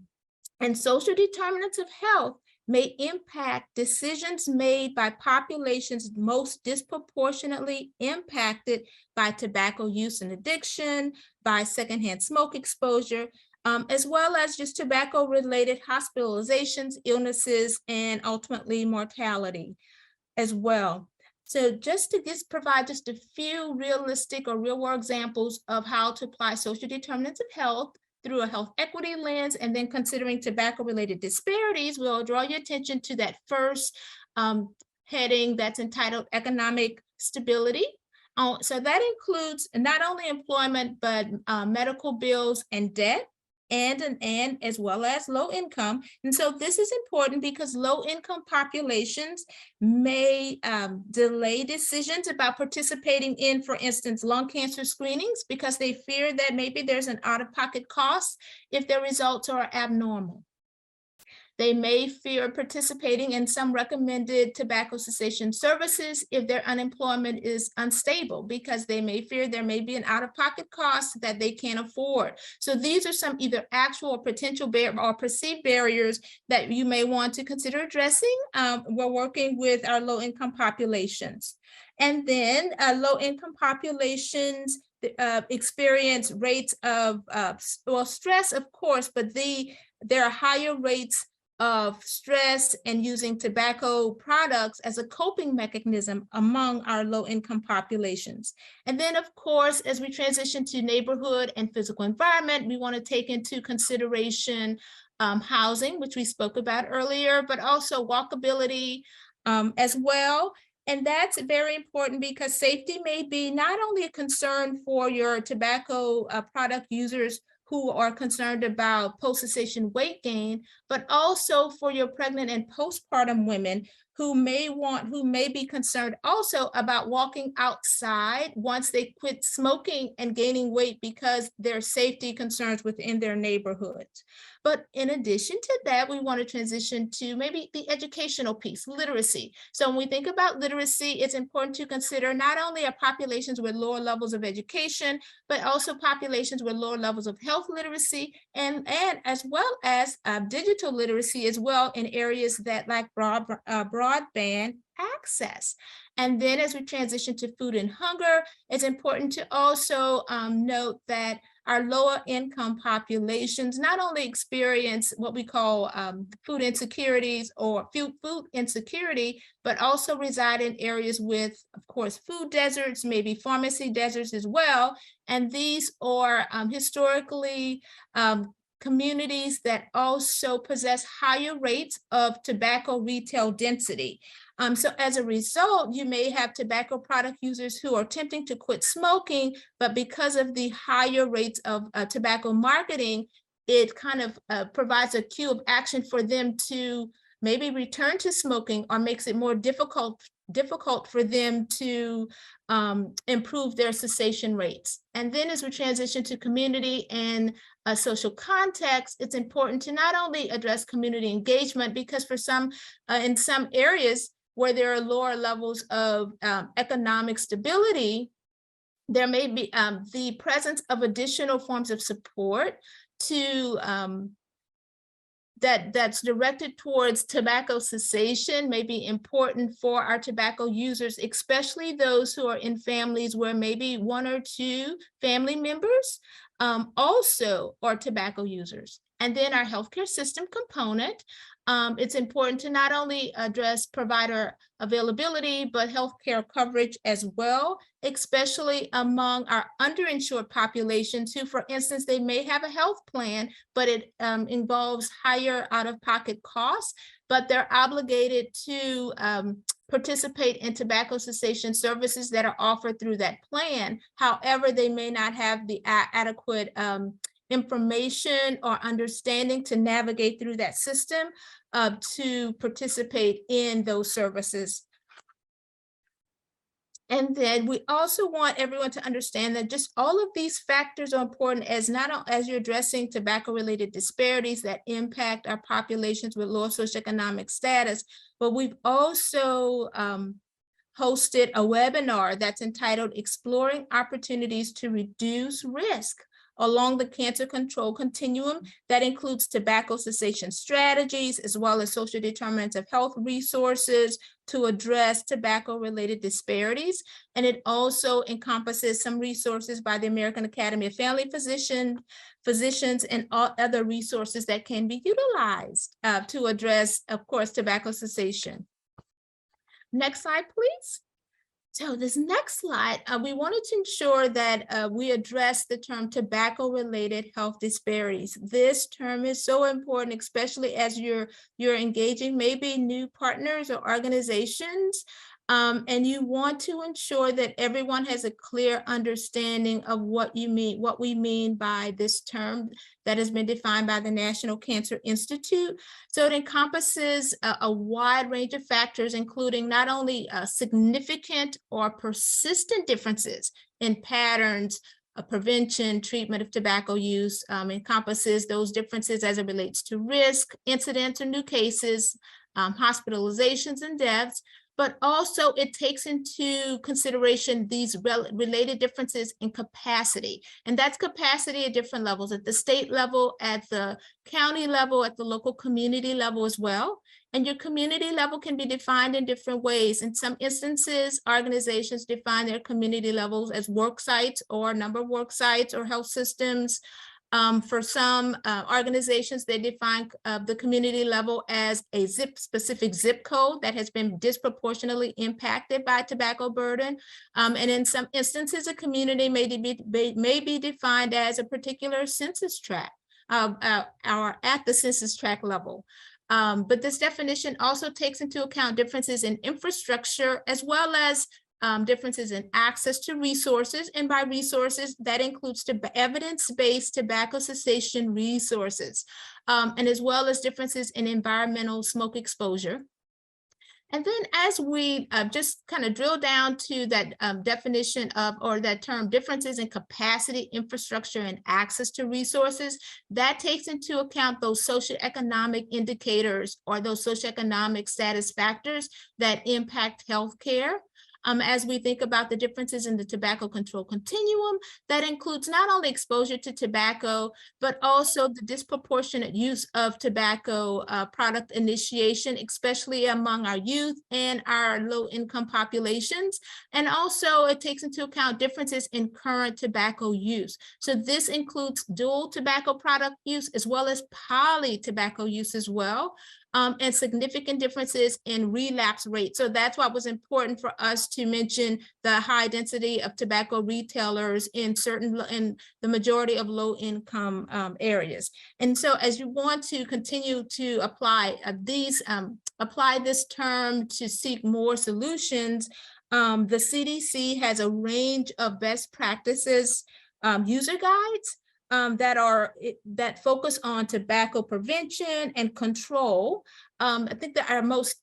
social determinants of health may impact decisions made by populations most disproportionately impacted by tobacco use and addiction, by secondhand smoke exposure, as well as just tobacco-related hospitalizations, illnesses, and ultimately mortality as well. So just to provide just a few realistic or real-world examples of how to apply social determinants of health through a health equity lens, and then considering tobacco-related disparities, we'll draw your attention to that first heading that's entitled Economic Stability. So that includes not only employment, but medical bills and debt, and as well as low income. And so this is important because low income populations may delay decisions about participating in, for instance, lung cancer screenings because they fear that maybe there's an out-of-pocket cost if their results are abnormal. They may fear participating in some recommended tobacco cessation services if their unemployment is unstable, because they may fear there may be an out-of-pocket cost that they can't afford. So these are some either actual or potential or perceived barriers that you may want to consider addressing. We're working with our low-income populations. And then low-income populations experience rates of, well, stress, of course, but there are higher rates of stress and using tobacco products as a coping mechanism among our low-income populations. And then, of course, as we transition to neighborhood and physical environment, we want to take into consideration housing, which we spoke about earlier, but also walkability as well. And that's very important because safety may be not only a concern for your tobacco product users who are concerned about post-cessation weight gain, but also for your pregnant and postpartum women who may be concerned also about walking outside once they quit smoking and gaining weight because there are safety concerns within their neighborhoods. But in addition to that, we want to transition to maybe the educational piece, literacy. So when we think about literacy, it's important to consider not only our populations with lower levels of education, but also populations with lower levels of health literacy and as well as digital literacy as well in areas that lack broadband access. And then as we transition to food and hunger, it's important to also note that our lower income populations not only experience what we call food insecurities or food insecurity, but also reside in areas with, of course, food deserts, maybe pharmacy deserts as well. And these are historically communities that also possess higher rates of tobacco retail density. So as a result, you may have tobacco product users who are attempting to quit smoking, but because of the higher rates of tobacco marketing, it kind of provides a cue of action for them to maybe return to smoking or makes it more difficult for them to improve their cessation rates. And then as we transition to community and social context, it's important to not only address community engagement, because for some, in some areas where there are lower levels of economic stability, there may be the presence of additional forms of support to that's directed towards tobacco cessation may be important for our tobacco users, especially those who are in families where maybe one or two family members also are tobacco users. And then our healthcare system component, it's important to not only address provider availability, but healthcare coverage as well, especially among our underinsured populations who, for instance, they may have a health plan, but it involves higher out-of-pocket costs, but they're obligated to participate in tobacco cessation services that are offered through that plan. However, they may not have the adequate information or understanding to navigate through that system to participate in those services. And then we also want everyone to understand that just all of these factors are important as as you're addressing tobacco-related disparities that impact our populations with lower socioeconomic status, but we've also hosted a webinar that's entitled Exploring Opportunities to Reduce Risk along the cancer control continuum. That includes tobacco cessation strategies, as well as social determinants of health resources to address tobacco-related disparities. And it also encompasses some resources by the American Academy of Family Physicians, and all other resources that can be utilized to address, of course, tobacco cessation. Next slide, please. So this next slide, we wanted to ensure that we address the term tobacco-related health disparities. This term is so important, especially as you're engaging maybe new partners or organizations, and you want to ensure that everyone has a clear understanding of what we mean by this term that has been defined by the National Cancer Institute. So it encompasses a wide range of factors, including not only significant or persistent differences in patterns of prevention, treatment of tobacco use, encompasses those differences as it relates to risk, incidents or new cases, hospitalizations and deaths, but also it takes into consideration these related differences in capacity. And that's capacity at different levels, at the state level, at the county level, at the local community level as well. And your community level can be defined in different ways. In some instances, organizations define their community levels as work sites or number of work sites or health systems. For some organizations, they define the community level as a specific zip code that has been disproportionately impacted by tobacco burden. And in some instances, a community may be defined as a particular census tract or at the census tract level. But this definition also takes into account differences in infrastructure as well as differences in access to resources, and by resources, that includes evidence-based tobacco cessation resources, and as well as differences in environmental smoke exposure. And then as we just kind of drill down to that definition of, or that term, differences in capacity, infrastructure, and access to resources, that takes into account those socioeconomic indicators or those socioeconomic status factors that impact healthcare. As we think about the differences in the tobacco control continuum, that includes not only exposure to tobacco, but also the disproportionate use of tobacco product initiation, especially among our youth and our low-income populations. And also it takes into account differences in current tobacco use. So this includes dual tobacco product use as well as poly tobacco use as well. And significant differences in relapse rates. So that's why it was important for us to mention the high density of tobacco retailers in the majority of low income areas. And so as you want to continue to apply this term to seek more solutions, the CDC has a range of best practices user guides that focus on tobacco prevention and control. I think that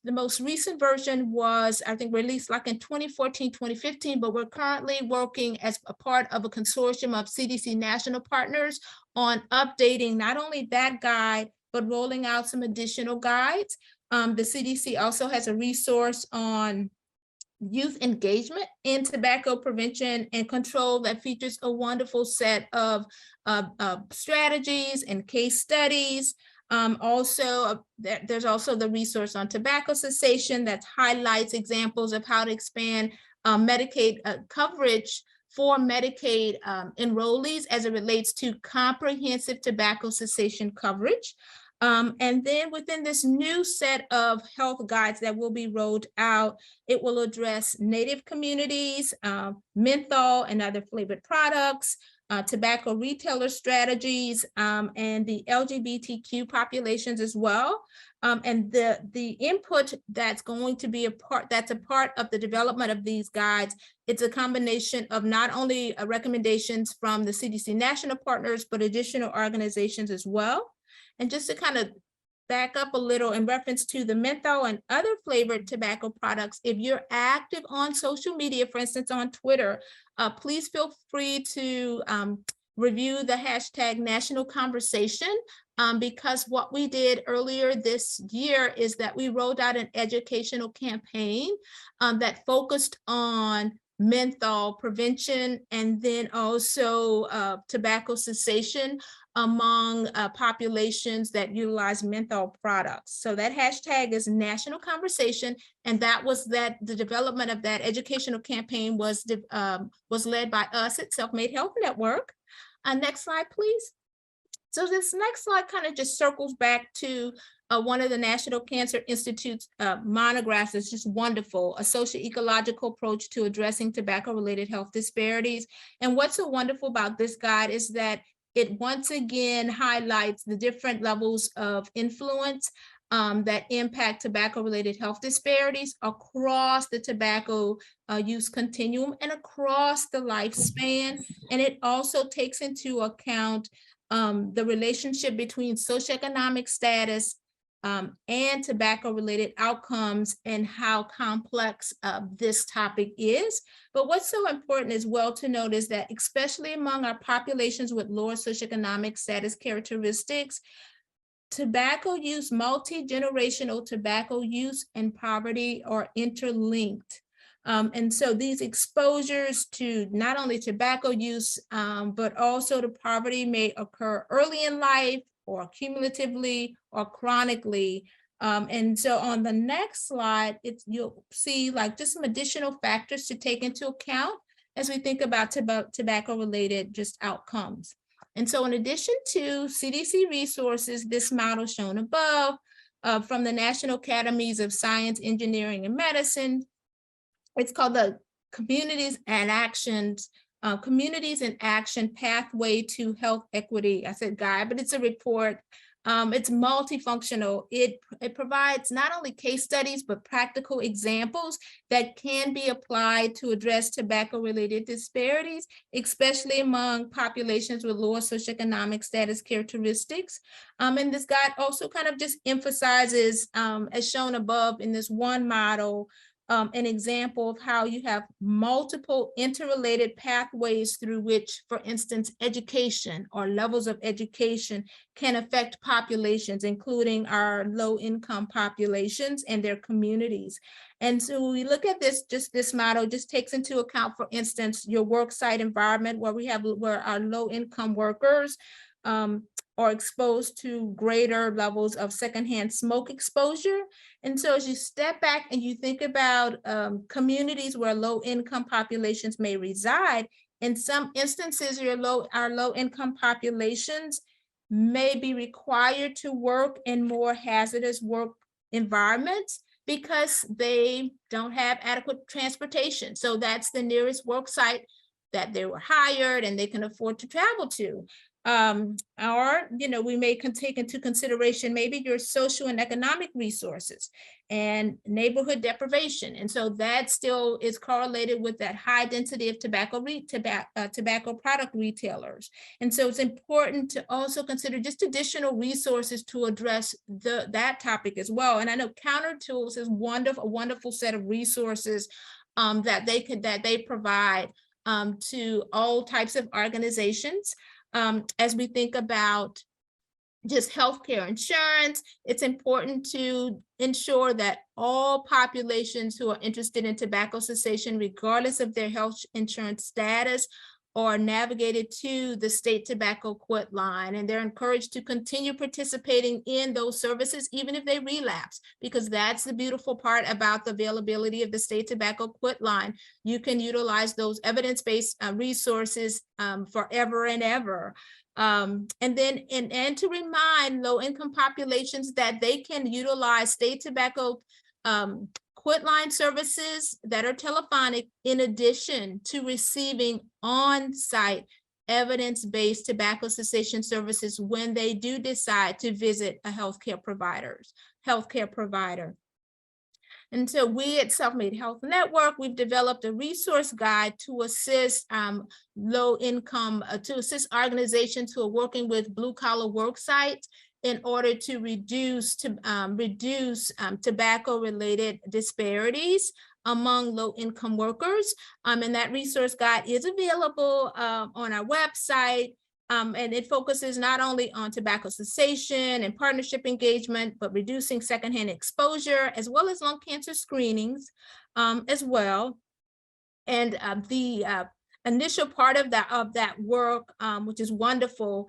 the most recent version was, I think, released like in 2014, 2015, but we're currently working as a part of a consortium of CDC national partners on updating not only that guide, but rolling out some additional guides. The CDC also has a resource on youth engagement in tobacco prevention and control that features a wonderful set of strategies and case studies. There's also the resource on tobacco cessation that highlights examples of how to expand Medicaid coverage for Medicaid enrollees as it relates to comprehensive tobacco cessation coverage. And then within this new set of health guides that will be rolled out, it will address Native communities, menthol and other flavored products, tobacco retailer strategies, and the LGBTQ populations as well. And the input that's going to be a part of the development of these guides, it's a combination of not only recommendations from the CDC national partners, but additional organizations as well. And just to kind of back up a little in reference to the menthol and other flavored tobacco products. If you're active on social media, for instance, on Twitter, please feel free to review the hashtag National Conversation, because what we did earlier this year is that we rolled out an educational campaign that focused on menthol prevention and then also tobacco cessation among populations that utilize menthol products. So that hashtag is National Conversation, and that was the development of that educational campaign was led by us at Self-Made Health Network. Next slide, please. So this next slide kind of just circles back to one of the National Cancer Institute's monographs. It's just wonderful, a socio-ecological approach to addressing tobacco-related health disparities. And what's so wonderful about this guide is that it once again highlights the different levels of influence that impact tobacco-related health disparities across the tobacco use continuum and across the lifespan. And it also takes into account the relationship between socioeconomic status and tobacco-related outcomes and how complex this topic is. But what's so important as well to note is that especially among our populations with lower socioeconomic status characteristics, tobacco use, multi-generational tobacco use and poverty are interlinked. And so these exposures to not only tobacco use, but also to poverty may occur early in life or cumulatively or chronically. And so on the next slide, you'll see like just some additional factors to take into account as we think about tobacco-related just outcomes. And so in addition to CDC resources, this model shown above from the National Academies of Science, Engineering, and Medicine, it's called the Communities in Action Pathway to Health Equity. I said guide, but it's a report. It's multifunctional. It provides not only case studies, but practical examples that can be applied to address tobacco-related disparities, especially among populations with lower socioeconomic status characteristics. And this guide also kind of just emphasizes, as shown above in this one model, an example of how you have multiple interrelated pathways through which, for instance, education or levels of education can affect populations, including our low-income populations and their communities. And so when we look at this model just takes into account, for instance, your work site environment where our low-income workers are exposed to greater levels of secondhand smoke exposure. And so as you step back and you think about communities where low-income populations may reside, in some instances, our low-income populations may be required to work in more hazardous work environments because they don't have adequate transportation. So that's the nearest work site that they were hired and they can afford to travel to. Or, we may take into consideration maybe your social and economic resources and neighborhood deprivation. And so that still is correlated with that high density of tobacco product retailers. And so it's important to also consider just additional resources to address that topic as well. And I know Counter Tools is a wonderful set of resources that they provide to all types of organizations. As we think about just healthcare insurance, it's important to ensure that all populations who are interested in tobacco cessation, regardless of their health insurance status, are navigated to the state tobacco quit line, and they're encouraged to continue participating in those services even if they relapse, because that's the beautiful part about the availability of the state tobacco quit line. You can utilize those evidence-based resources forever and ever. And to remind low-income populations that they can utilize state tobacco quit line services that are telephonic in addition to receiving on-site evidence-based tobacco cessation services when they do decide to visit a healthcare provider. And so we at Self-Made Health Network, we've developed a resource guide to assist low-income, to assist organizations who are working with blue-collar work sites in order to reduce tobacco-related disparities among low-income workers. And that resource guide is available on our website. And it focuses not only on tobacco cessation and partnership engagement, but reducing secondhand exposure, as well as lung cancer screenings as well. And the initial part of that work, which is wonderful,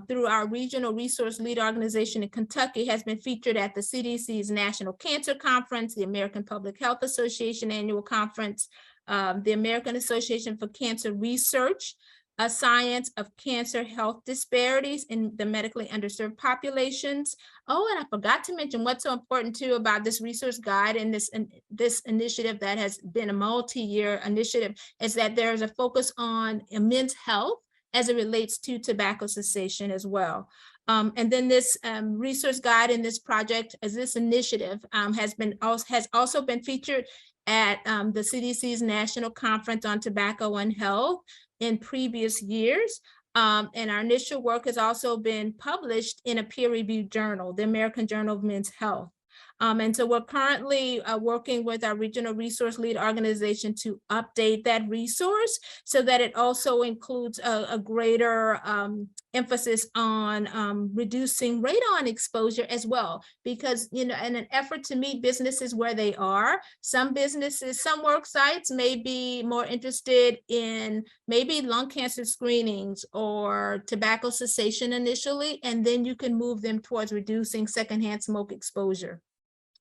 through our regional resource lead organization in Kentucky, has been featured at the CDC's National Cancer Conference, the American Public Health Association Annual Conference, the American Association for Cancer Research, a science of cancer health disparities in the medically underserved populations. Oh, and I forgot to mention what's so important too about this resource guide and this initiative that has been a multi-year initiative is that there's a focus on men's health as it relates to tobacco cessation as well. And then this resource guide in this project, as this initiative has also been featured at the CDC's National Conference on Tobacco and Health in previous years. And our initial work has also been published in a peer-reviewed journal, the American Journal of Men's Health. And so we're currently working with our regional resource lead organization to update that resource so that it also includes a greater emphasis on reducing radon exposure as well. Because, you know, in an effort to meet businesses where they are, some work sites may be more interested in maybe lung cancer screenings or tobacco cessation initially, and then you can move them towards reducing secondhand smoke exposure.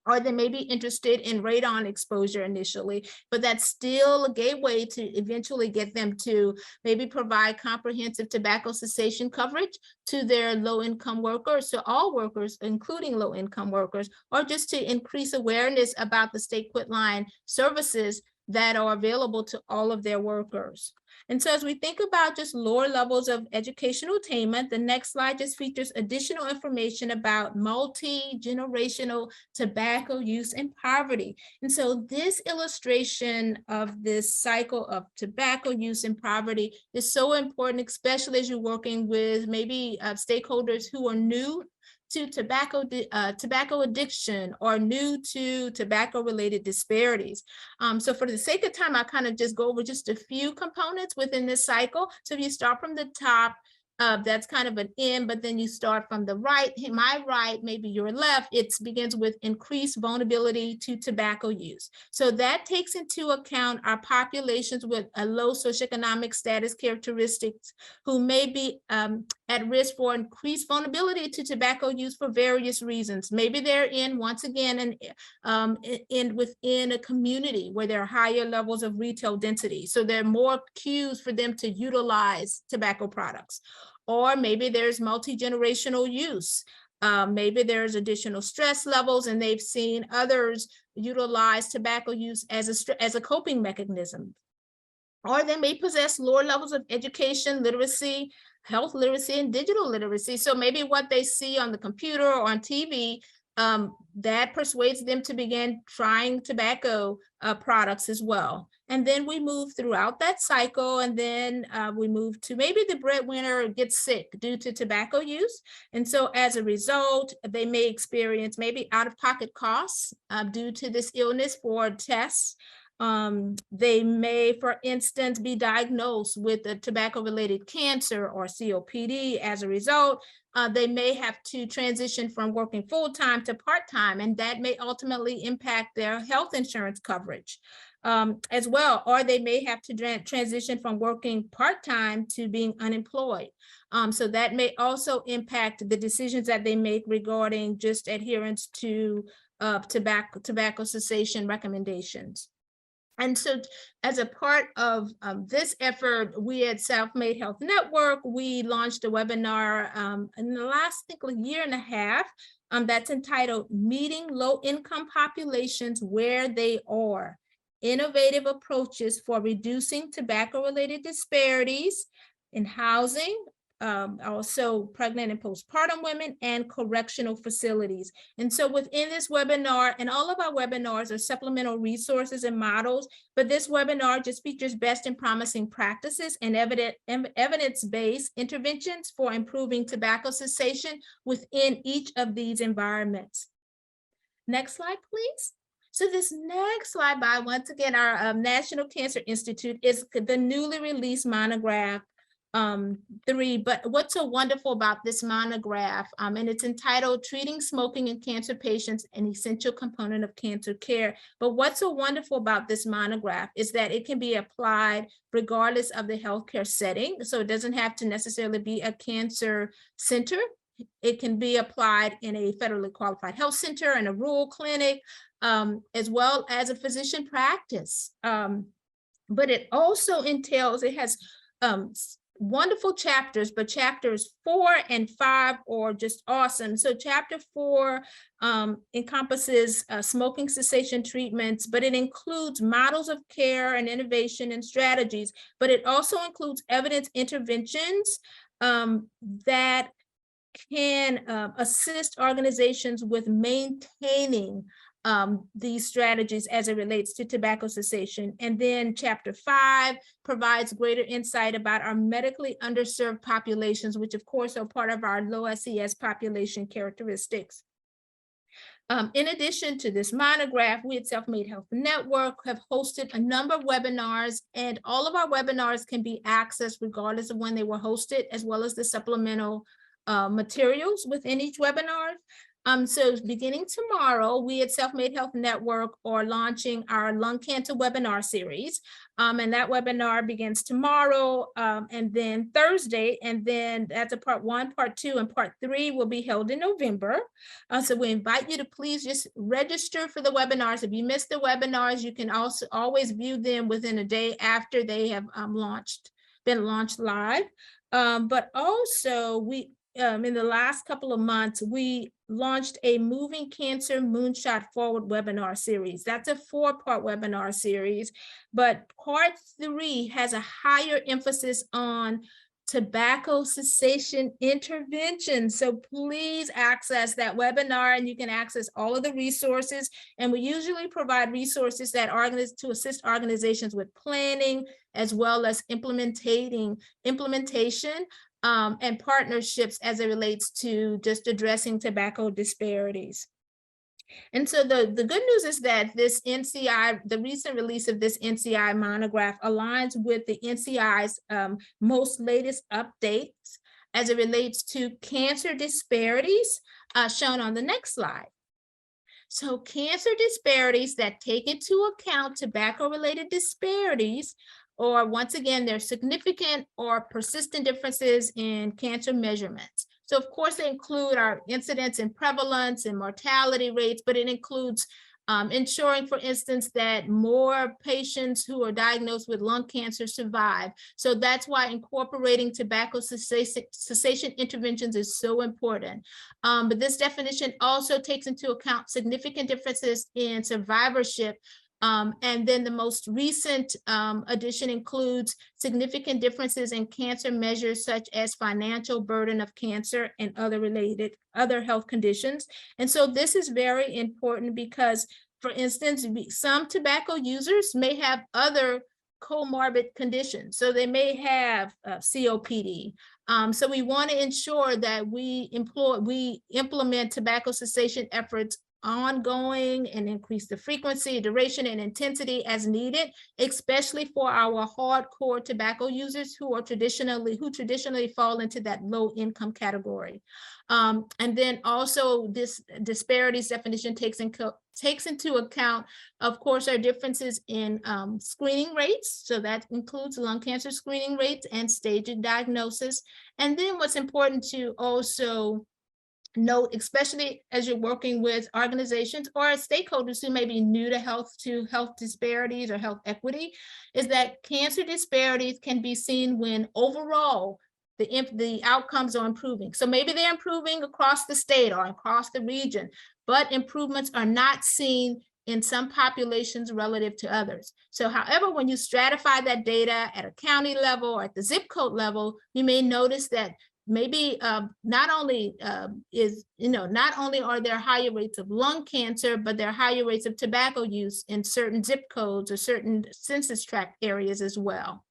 Or they may be interested in radon exposure initially, but that's still a gateway to eventually get them to maybe provide comprehensive tobacco cessation coverage to their low-income workers, to all workers, including low-income workers, or just to increase awareness about the state quitline services that are available to all of their workers. And so as we think about just lower levels of educational attainment, the next slide just features additional information about multi-generational tobacco use and poverty. And so this illustration of this cycle of tobacco use and poverty is so important, especially as you're working with maybe stakeholders who are new to tobacco addiction or new to tobacco-related disparities. So for the sake of time, I'll kind of just go over just a few components within this cycle. So if you start from the top, that's kind of an M, but then you start from the right, my right, maybe your left, it begins with increased vulnerability to tobacco use. So that takes into account our populations with a low socioeconomic status characteristics who may be at risk for increased vulnerability to tobacco use for various reasons. Maybe they're once again, within a community where there are higher levels of retail density. So there are more cues for them to utilize tobacco products. Or maybe there's multi-generational use. Maybe there's additional stress levels and they've seen others utilize tobacco use as a coping mechanism. Or they may possess lower levels of education, literacy, health literacy, and digital literacy. So maybe what they see on the computer or on TV, that persuades them to begin trying tobacco products as well. And then we move throughout that cycle, and then we move to maybe the breadwinner gets sick due to tobacco use. And so as a result, they may experience maybe out-of-pocket costs due to this illness for tests. They may, for instance, be diagnosed with a tobacco-related cancer or COPD. As a result, they may have to transition from working full-time to part-time, and that may ultimately impact their health insurance coverage as well. Or they may have to transition from working part-time to being unemployed. So that may also impact the decisions that they make regarding just adherence to tobacco cessation recommendations. And so as a part of this effort, we at Self-Made Health Network, we launched a webinar in the last, I think, a year and a half that's entitled Meeting Low-Income Populations Where They Are, Innovative Approaches for Reducing Tobacco-Related Disparities in Housing, also pregnant and postpartum women, and correctional facilities. And so within this webinar, and all of our webinars are supplemental resources and models, but this webinar just features best and promising practices and evidence-based interventions for improving tobacco cessation within each of these environments. Next slide, please. So this next slide by, once again, our National Cancer Institute is the newly released monograph 3. But what's so wonderful about this monograph, and it's entitled Treating Smoking in Cancer Patients, an Essential Component of Cancer Care. But what's so wonderful about this monograph is that it can be applied regardless of the healthcare setting. So it doesn't have to necessarily be a cancer center. It can be applied in a federally qualified health center, in a rural clinic, as well as a physician practice. But it also entails, it has wonderful chapters, but chapters 4 and 5 are just awesome. So chapter 4 encompasses smoking cessation treatments, but it includes models of care and innovation and strategies, but it also includes evidence interventions that can assist organizations with maintaining these strategies as it relates to tobacco cessation. And then chapter 5 provides greater insight about our medically underserved populations, which of course are part of our low SES population characteristics. In addition to this monograph, we at Self-Made Health Network have hosted a number of webinars, and all of our webinars can be accessed regardless of when they were hosted, as well as the supplemental materials within each webinar. So beginning tomorrow, we at Self-Made Health Network are launching our lung cancer webinar series. And that webinar begins tomorrow and then Thursday. And then that's a part 1, part 2, and part 3 will be held in November. So we invite you to please just register for the webinars. If you missed the webinars, you can also always view them within a day after they have been launched live. But also we, in the last couple of months, we launched a Moving Cancer Moonshot Forward webinar series. That's a 4-part webinar series, but part 3 has a higher emphasis on tobacco cessation intervention. So please access that webinar, and you can access all of the resources. And we usually provide resources that to assist organizations with planning, as well as implementation and partnerships as it relates to just addressing tobacco disparities. And so the good news is that this NCI, the recent release of this NCI monograph aligns with the NCI's most latest updates as it relates to cancer disparities shown on the next slide. So cancer disparities that take into account tobacco-related disparities, or once again, there's significant or persistent differences in cancer measurements. So of course, they include our incidence and prevalence and mortality rates, but it includes ensuring, for instance, that more patients who are diagnosed with lung cancer survive. So that's why incorporating tobacco cessation interventions is so important. But this definition also takes into account significant differences in survivorship. And then the most recent addition includes significant differences in cancer measures such as financial burden of cancer and other health conditions. And so this is very important because, for instance, some tobacco users may have other comorbid conditions. So they may have COPD. So we want to ensure that we implement tobacco cessation efforts ongoing and increase the frequency, duration, and intensity as needed, especially for our hardcore tobacco users who traditionally fall into that low income category. And then also this disparities definition takes into account, of course, our differences in screening rates. So that includes lung cancer screening rates and stage of diagnosis. And then what's important to also note, especially as you're working with organizations or stakeholders who may be new to health disparities or health equity, is that cancer disparities can be seen when overall the outcomes are improving. So maybe they're improving across the state or across the region, but improvements are not seen in some populations relative to others. So however, when you stratify that data at a county level or at the zip code level, you may notice that maybe not only not only are there higher rates of lung cancer, but there are higher rates of tobacco use in certain zip codes or certain census tract areas as well.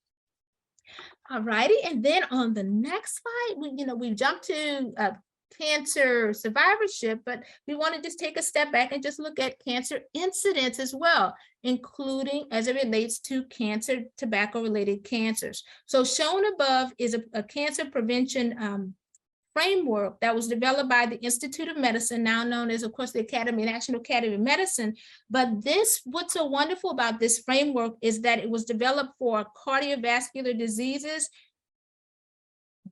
All righty, and then on the next slide, we jumped to cancer survivorship, but we want to just take a step back and just look at cancer incidence as well, including as it relates to cancer, tobacco-related cancers. So shown above is a cancer prevention framework that was developed by the Institute of Medicine, now known as, of course, the National Academy of Medicine. But what's so wonderful about this framework is that it was developed for cardiovascular diseases,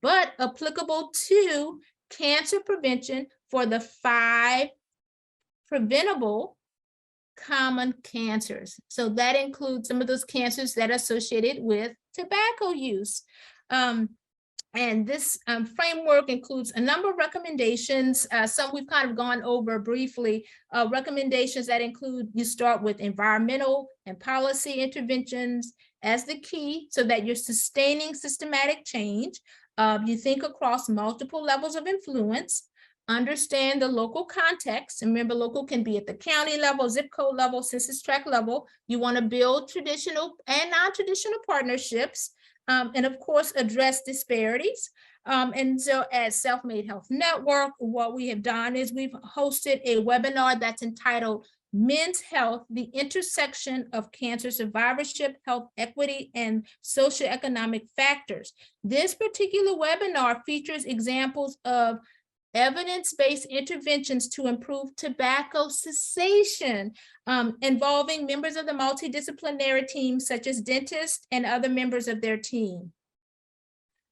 but applicable to cancer prevention for the 5 preventable common cancers. So that includes some of those cancers that are associated with tobacco use. And this framework includes a number of recommendations. Some we've kind of gone over briefly. Recommendations that include, you start with environmental and policy interventions as the key so that you're sustaining systematic change. You think across multiple levels of influence, understand the local context. And remember, local can be at the county level, zip code level, census tract level. You want to build traditional and non-traditional partnerships. And of course, address disparities. And so as Self-Made Health Network, what we have done is we've hosted a webinar that's entitled Men's Health, the Intersection of Cancer Survivorship, Health Equity, and Socioeconomic Factors. This particular webinar features examples of evidence-based interventions to improve tobacco cessation, involving members of the multidisciplinary team, such as dentists and other members of their team.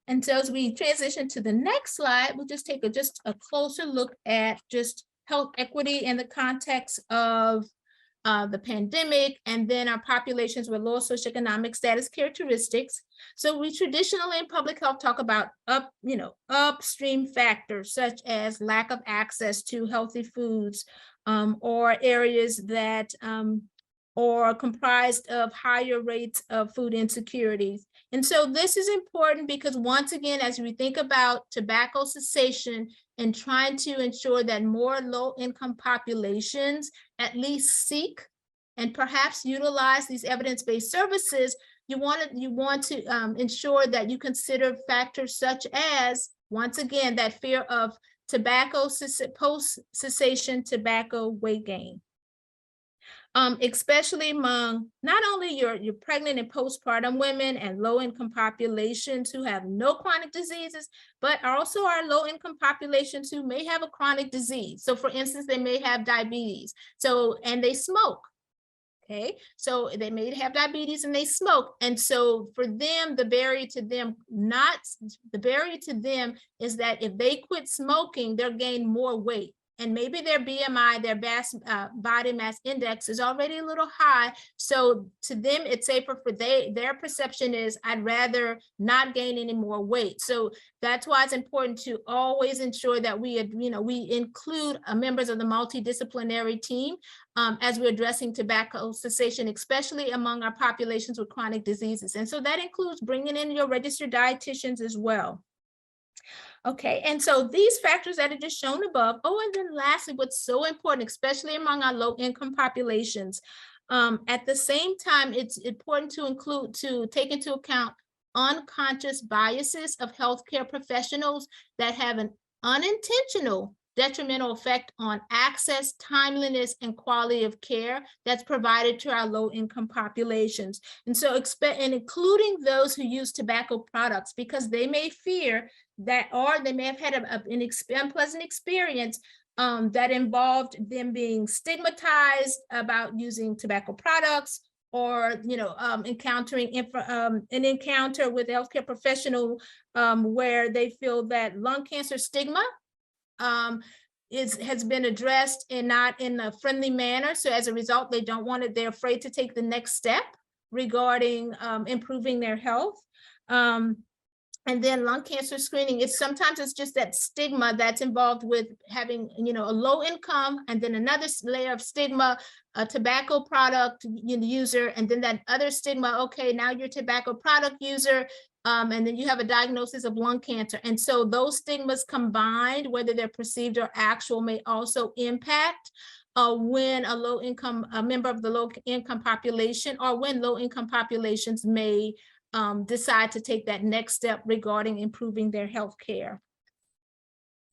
And so as we transition to the next slide, we'll just take a closer look at just health equity in the context of the pandemic, and then our populations with lower socioeconomic status characteristics. So we traditionally in public health talk about upstream factors such as lack of access to healthy foods, or areas that are comprised of higher rates of food insecurities. And so this is important because once again, as we think about tobacco cessation and trying to ensure that more low-income populations at least seek and perhaps utilize these evidence-based services, you want to ensure that you consider factors such as, once again, that fear of tobacco post-cessation tobacco weight gain. Especially among not only your pregnant and postpartum women and low-income populations who have no chronic diseases, but also our low-income populations who may have a chronic disease. So for instance, they may have diabetes, and they smoke. Okay, so they may have diabetes and they smoke. And so for them, the barrier to them is that if they quit smoking, they'll gain more weight. And maybe their BMI, their body mass index is already a little high. So to them, it's safer for their perception is, I'd rather not gain any more weight. So that's why it's important to always ensure that we include members of the multidisciplinary team as we're addressing tobacco cessation, especially among our populations with chronic diseases. And so that includes bringing in your registered dietitians as well. Okay, and so these factors that are just shown above. Oh, and then lastly, what's so important, especially among our low-income populations, at the same time, it's important to take into account unconscious biases of healthcare professionals that have an unintentional detrimental effect on access, timeliness, and quality of care that's provided to our low-income populations. And so including those who use tobacco products, because they may fear that, or they may have had an unpleasant experience that involved them being stigmatized about using tobacco products, or encountering an encounter with a healthcare professional where they feel that lung cancer stigma has been addressed and not in a friendly manner. So as a result, they don't want it. They're afraid to take the next step regarding improving their health. And then lung cancer screening, sometimes it's just that stigma that's involved with having, a low income, and then another layer of stigma, a tobacco product user, and then that other stigma, okay, now you're a tobacco product user, And then you have a diagnosis of lung cancer. And so those stigmas combined, whether they're perceived or actual, may also impact when a member of the low-income population, or when low-income populations may decide to take that next step regarding improving their health care.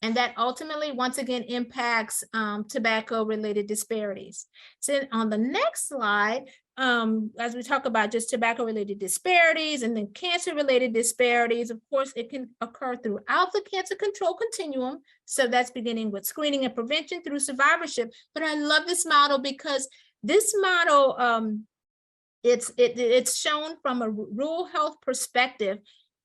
And that ultimately, once again, impacts tobacco-related disparities. So on the next slide, as we talk about just tobacco-related disparities and then cancer-related disparities, of course, it can occur throughout the cancer control continuum. So that's beginning with screening and prevention through survivorship. But I love this model because this model, it's shown from a rural health perspective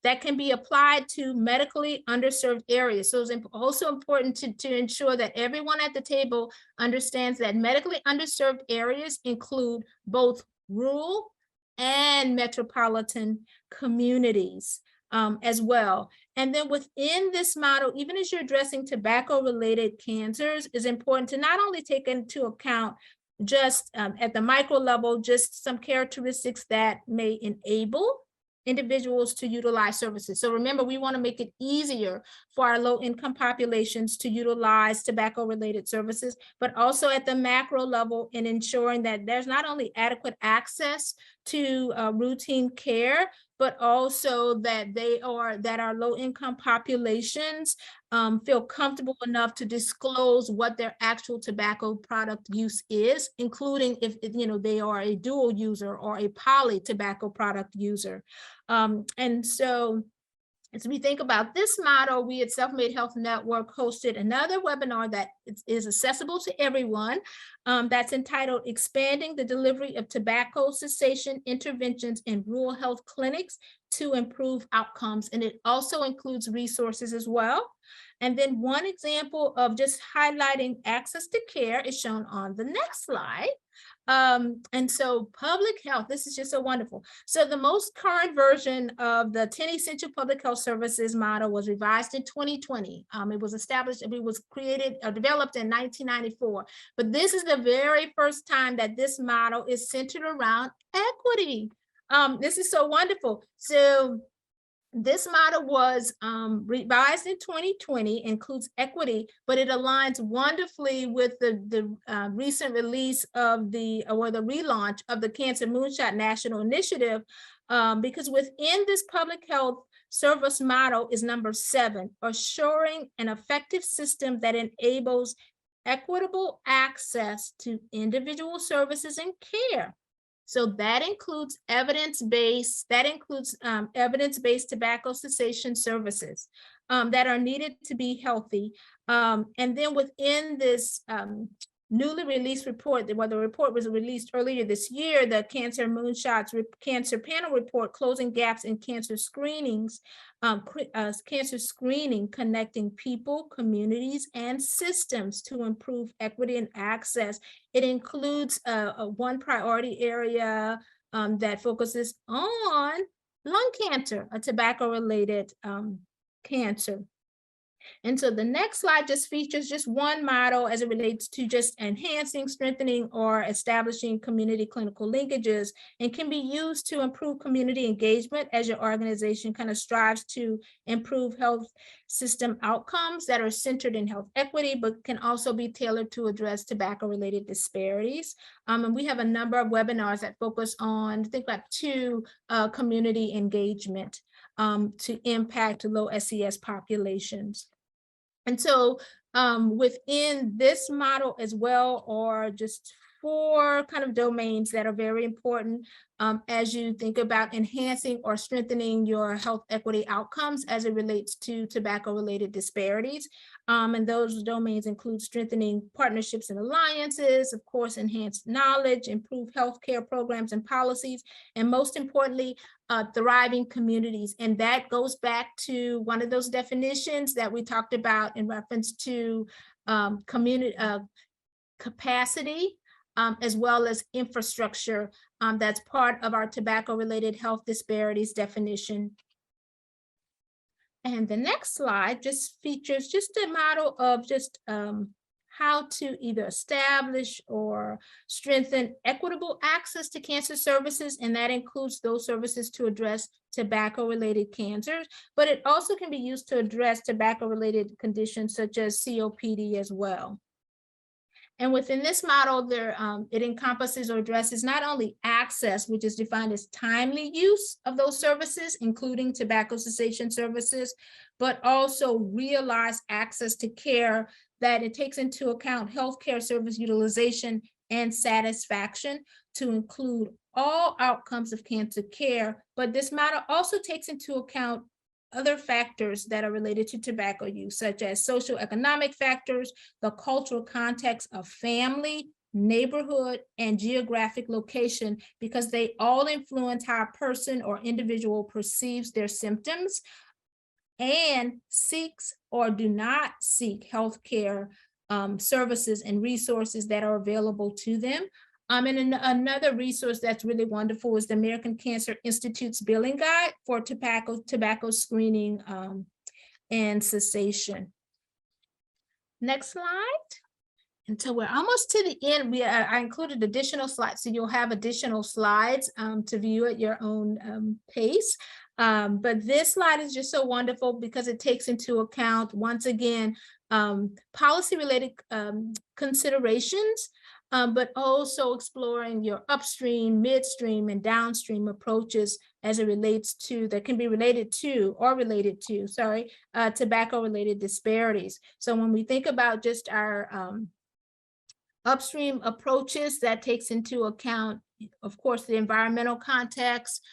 that can be applied to medically underserved areas. So it's also important to ensure that everyone at the table understands that medically underserved areas include both rural and metropolitan communities as well. And then within this model, even as you're addressing tobacco-related cancers, is important to not only take into account just at the micro level, just some characteristics that may enable individuals to utilize services. So remember, we want to make it easier for our low-income populations to utilize tobacco-related services, but also at the macro level in ensuring that there's not only adequate access to routine care, but also that our low-income populations feel comfortable enough to disclose what their actual tobacco product use is, including if they are a dual user or a poly tobacco product user. And so as we think about this model, we at Self-Made Health Network hosted another webinar that is accessible to everyone that's entitled Expanding the Delivery of Tobacco Cessation Interventions in Rural Health Clinics to Improve Outcomes. And it also includes resources as well. And then one example of just highlighting access to care is shown on the next slide. And so public health, this is just so wonderful. So the most current version of the 10 essential public health services model was revised in 2020. It was established, it was created or developed in 1994. But this is the very first time that this model is centered around equity. This is so wonderful. So this model was revised in 2020, includes equity, but it aligns wonderfully with the recent release of the relaunch of the Cancer Moonshot National Initiative, because within this public health service model is number 7, assuring an effective system that enables equitable access to individual services and care. So that includes evidence-based tobacco cessation services that are needed to be healthy. And then within this newly released report, the report was released earlier this year, the Cancer Moonshots Cancer Panel Report, Closing Gaps in Cancer Screenings, cancer screening, connecting people, communities, and systems to improve equity and access. It includes one priority area that focuses on lung cancer, a tobacco-related cancer. And so the next slide just features just one model as it relates to just enhancing, strengthening, or establishing community clinical linkages, and can be used to improve community engagement as your organization kind of strives to improve health system outcomes that are centered in health equity, but can also be tailored to address tobacco-related disparities. And we have a number of webinars that focus on, think about 2, community engagement to impact low SES populations. And so within this model as well are just 4 kind of domains that are very important as you think about enhancing or strengthening your health equity outcomes as it relates to tobacco-related disparities. And those domains include strengthening partnerships and alliances, of course, enhanced knowledge, improved healthcare programs and policies, and most importantly, thriving communities. And that goes back to one of those definitions that we talked about in reference to community capacity, as well as infrastructure. That's part of our tobacco-related health disparities definition. And the next slide just features just a model of just how to either establish or strengthen equitable access to cancer services, and that includes those services to address tobacco-related cancers, but it also can be used to address tobacco-related conditions such as COPD as well. And within this model, it encompasses or addresses not only access, which is defined as timely use of those services, including tobacco cessation services, but also realized access to care, that it takes into account healthcare service utilization and satisfaction to include all outcomes of cancer care. But this model also takes into account other factors that are related to tobacco use, such as social economic factors, the cultural context of family, neighborhood, and geographic location, because they all influence how a person or individual perceives their symptoms and seeks or do not seek healthcare services and resources that are available to them. And another resource that's really wonderful is the American Cancer Institute's billing guide for tobacco screening and cessation. Next slide. And so we're almost to the end. I included additional slides, so you'll have additional slides to view at your own pace. But this slide is just so wonderful because it takes into account, once again, policy-related considerations, but also exploring your upstream, midstream, and downstream approaches as it relates to, that can be related to tobacco-related disparities. So when we think about just our upstream approaches, that takes into account, of course, the environmental context.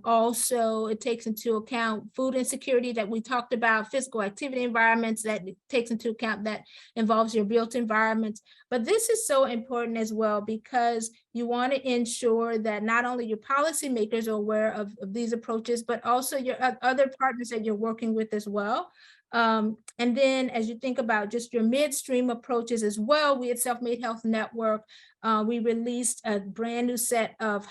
Also, it takes into account food insecurity that we talked about, physical activity environments that takes into account, that involves your built environments. But this is so important as well, because you want to ensure that not only your policymakers are aware of these approaches, but also your other partners that you're working with as well. And then as you think about just your midstream approaches as well, we at Self-Made Health Network, we released a brand new set of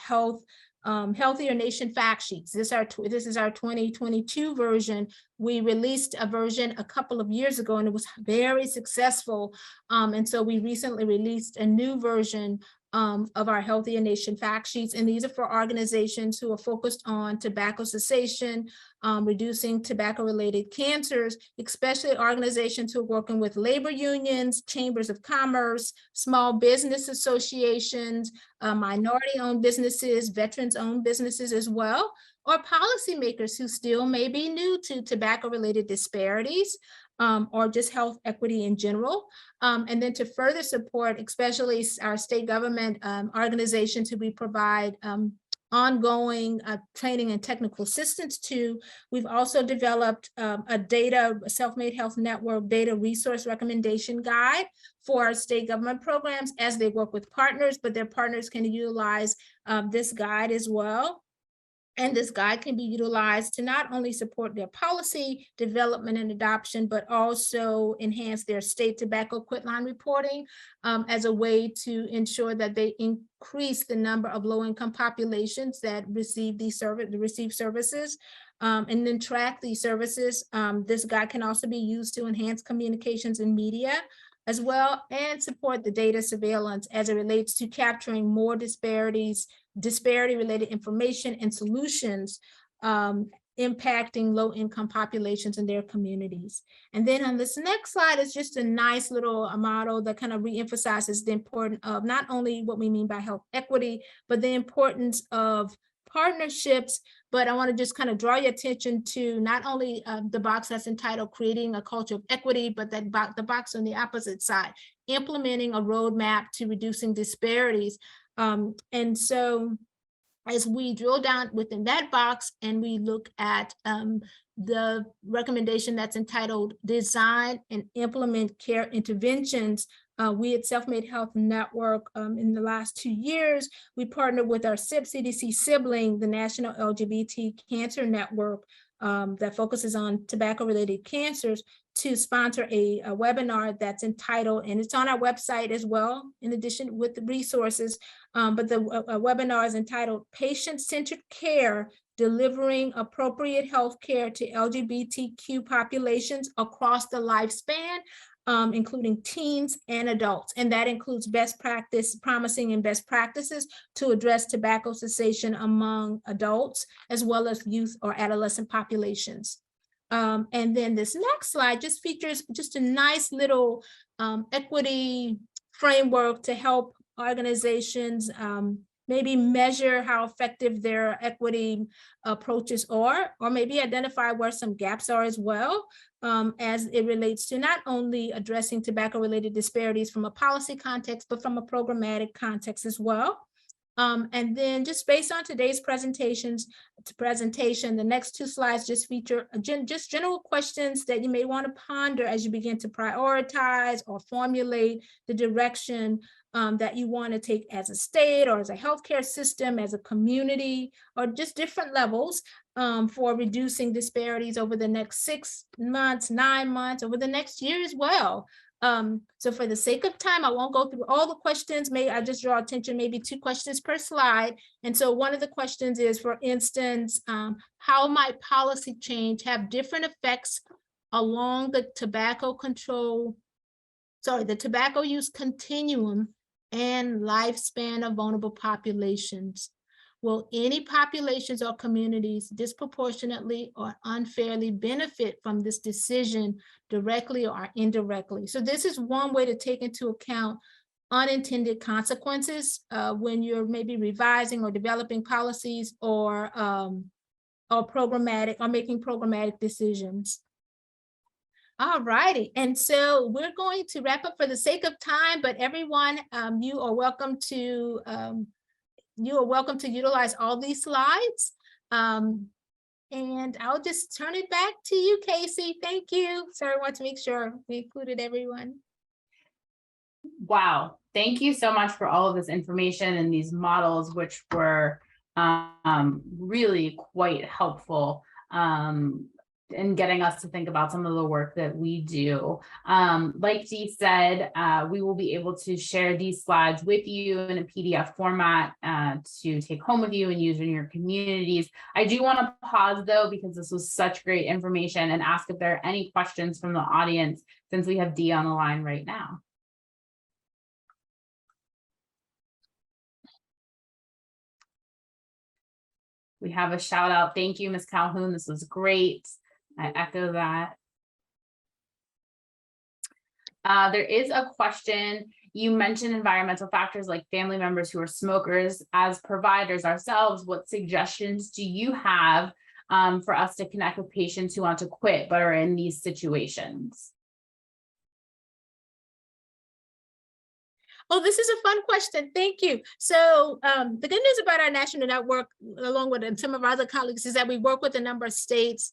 Healthier Nation fact sheets. This is our 2022 version. We released a version a couple of years ago and it was very successful. And so we recently released a new version of our Healthier Nation fact sheets. And these are for organizations who are focused on tobacco cessation, reducing tobacco-related cancers, especially organizations who are working with labor unions, chambers of commerce, small business associations, minority-owned businesses, veterans-owned businesses as well, or policymakers who still may be new to tobacco-related disparities, or just health equity in general. And then to further support, especially our state government organizations who we provide ongoing training and technical assistance to, we've also developed a Self-Made Health Network data resource recommendation guide for our state government programs as they work with partners, but their partners can utilize this guide as well. And this guide can be utilized to not only support their policy development and adoption, but also enhance their state tobacco quitline reporting as a way to ensure that they increase the number of low-income populations that receive services and then track these services. This guide can also be used to enhance communications and media as well, and support the data surveillance as it relates to capturing more disparity-related information and solutions impacting low-income populations in their communities. And then on this next slide is just a nice little model that kind of reemphasizes the importance of not only what we mean by health equity, but the importance of partnerships. But I want to just kind of draw your attention to not only the box that's entitled Creating a Culture of Equity, but that the box on the opposite side, implementing a roadmap to reducing disparities. And so as we drill down within that box and we look at the recommendation that's entitled Design and Implement Care Interventions, we at Self-Made Health Network in the last 2 years, we partnered with our CDC sibling, the National LGBT Cancer Network that focuses on tobacco-related cancers, to sponsor a webinar that's entitled, and it's on our website as well, in addition with the resources, but the webinar is entitled Patient-Centered Care, Delivering Appropriate Health Care to LGBTQ Populations Across the Lifespan. including teens and adults. And that includes best practice, promising and best practices to address tobacco cessation among adults, as well as youth or adolescent populations. And then this next slide just features just a nice little equity framework to help organizations maybe measure how effective their equity approaches are, or maybe identify where some gaps are as well, as it relates to not only addressing tobacco-related disparities from a policy context, but from a programmatic context as well. And then just based on today's presentation, the next two slides just feature just general questions that you may want to ponder as you begin to prioritize or formulate the direction that you want to take as a state or as a healthcare system, as a community, or just different levels for reducing disparities over the next 6 months, 9 months, over the next year as well. So for the sake of time, I won't go through all the questions. May I just draw attention, maybe 2 questions per slide. And so one of the questions is, for instance, how might policy change have different effects along the tobacco use continuum and lifespan of vulnerable populations? Will any populations or communities disproportionately or unfairly benefit from this decision directly or indirectly? So this is one way to take into account unintended consequences when you're maybe revising or developing policies or programmatic or making programmatic decisions. All righty, and so we're going to wrap up for the sake of time, but everyone, you are welcome to utilize all these slides. And I'll just turn it back to you, Casey. Thank you. Sorry, I want to make sure we included everyone. Wow, thank you so much for all of this information and these models, which were really quite helpful in getting us to think about some of the work that we do. Like Dee said, we will be able to share these slides with you in a PDF format to take home with you and use in your communities. I do want to pause though, because this was such great information, and ask if there are any questions from the audience, since we have Dee on the line right now. We have a shout out. Thank you, Ms. Calhoun. This was great. I echo that. There is a question. You mentioned environmental factors like family members who are smokers. As providers ourselves, what suggestions do you have for us to connect with patients who want to quit but are in these situations? Oh, this is a fun question. Thank you. So the good news about our national network, along with some of our other colleagues, is that we work with a number of states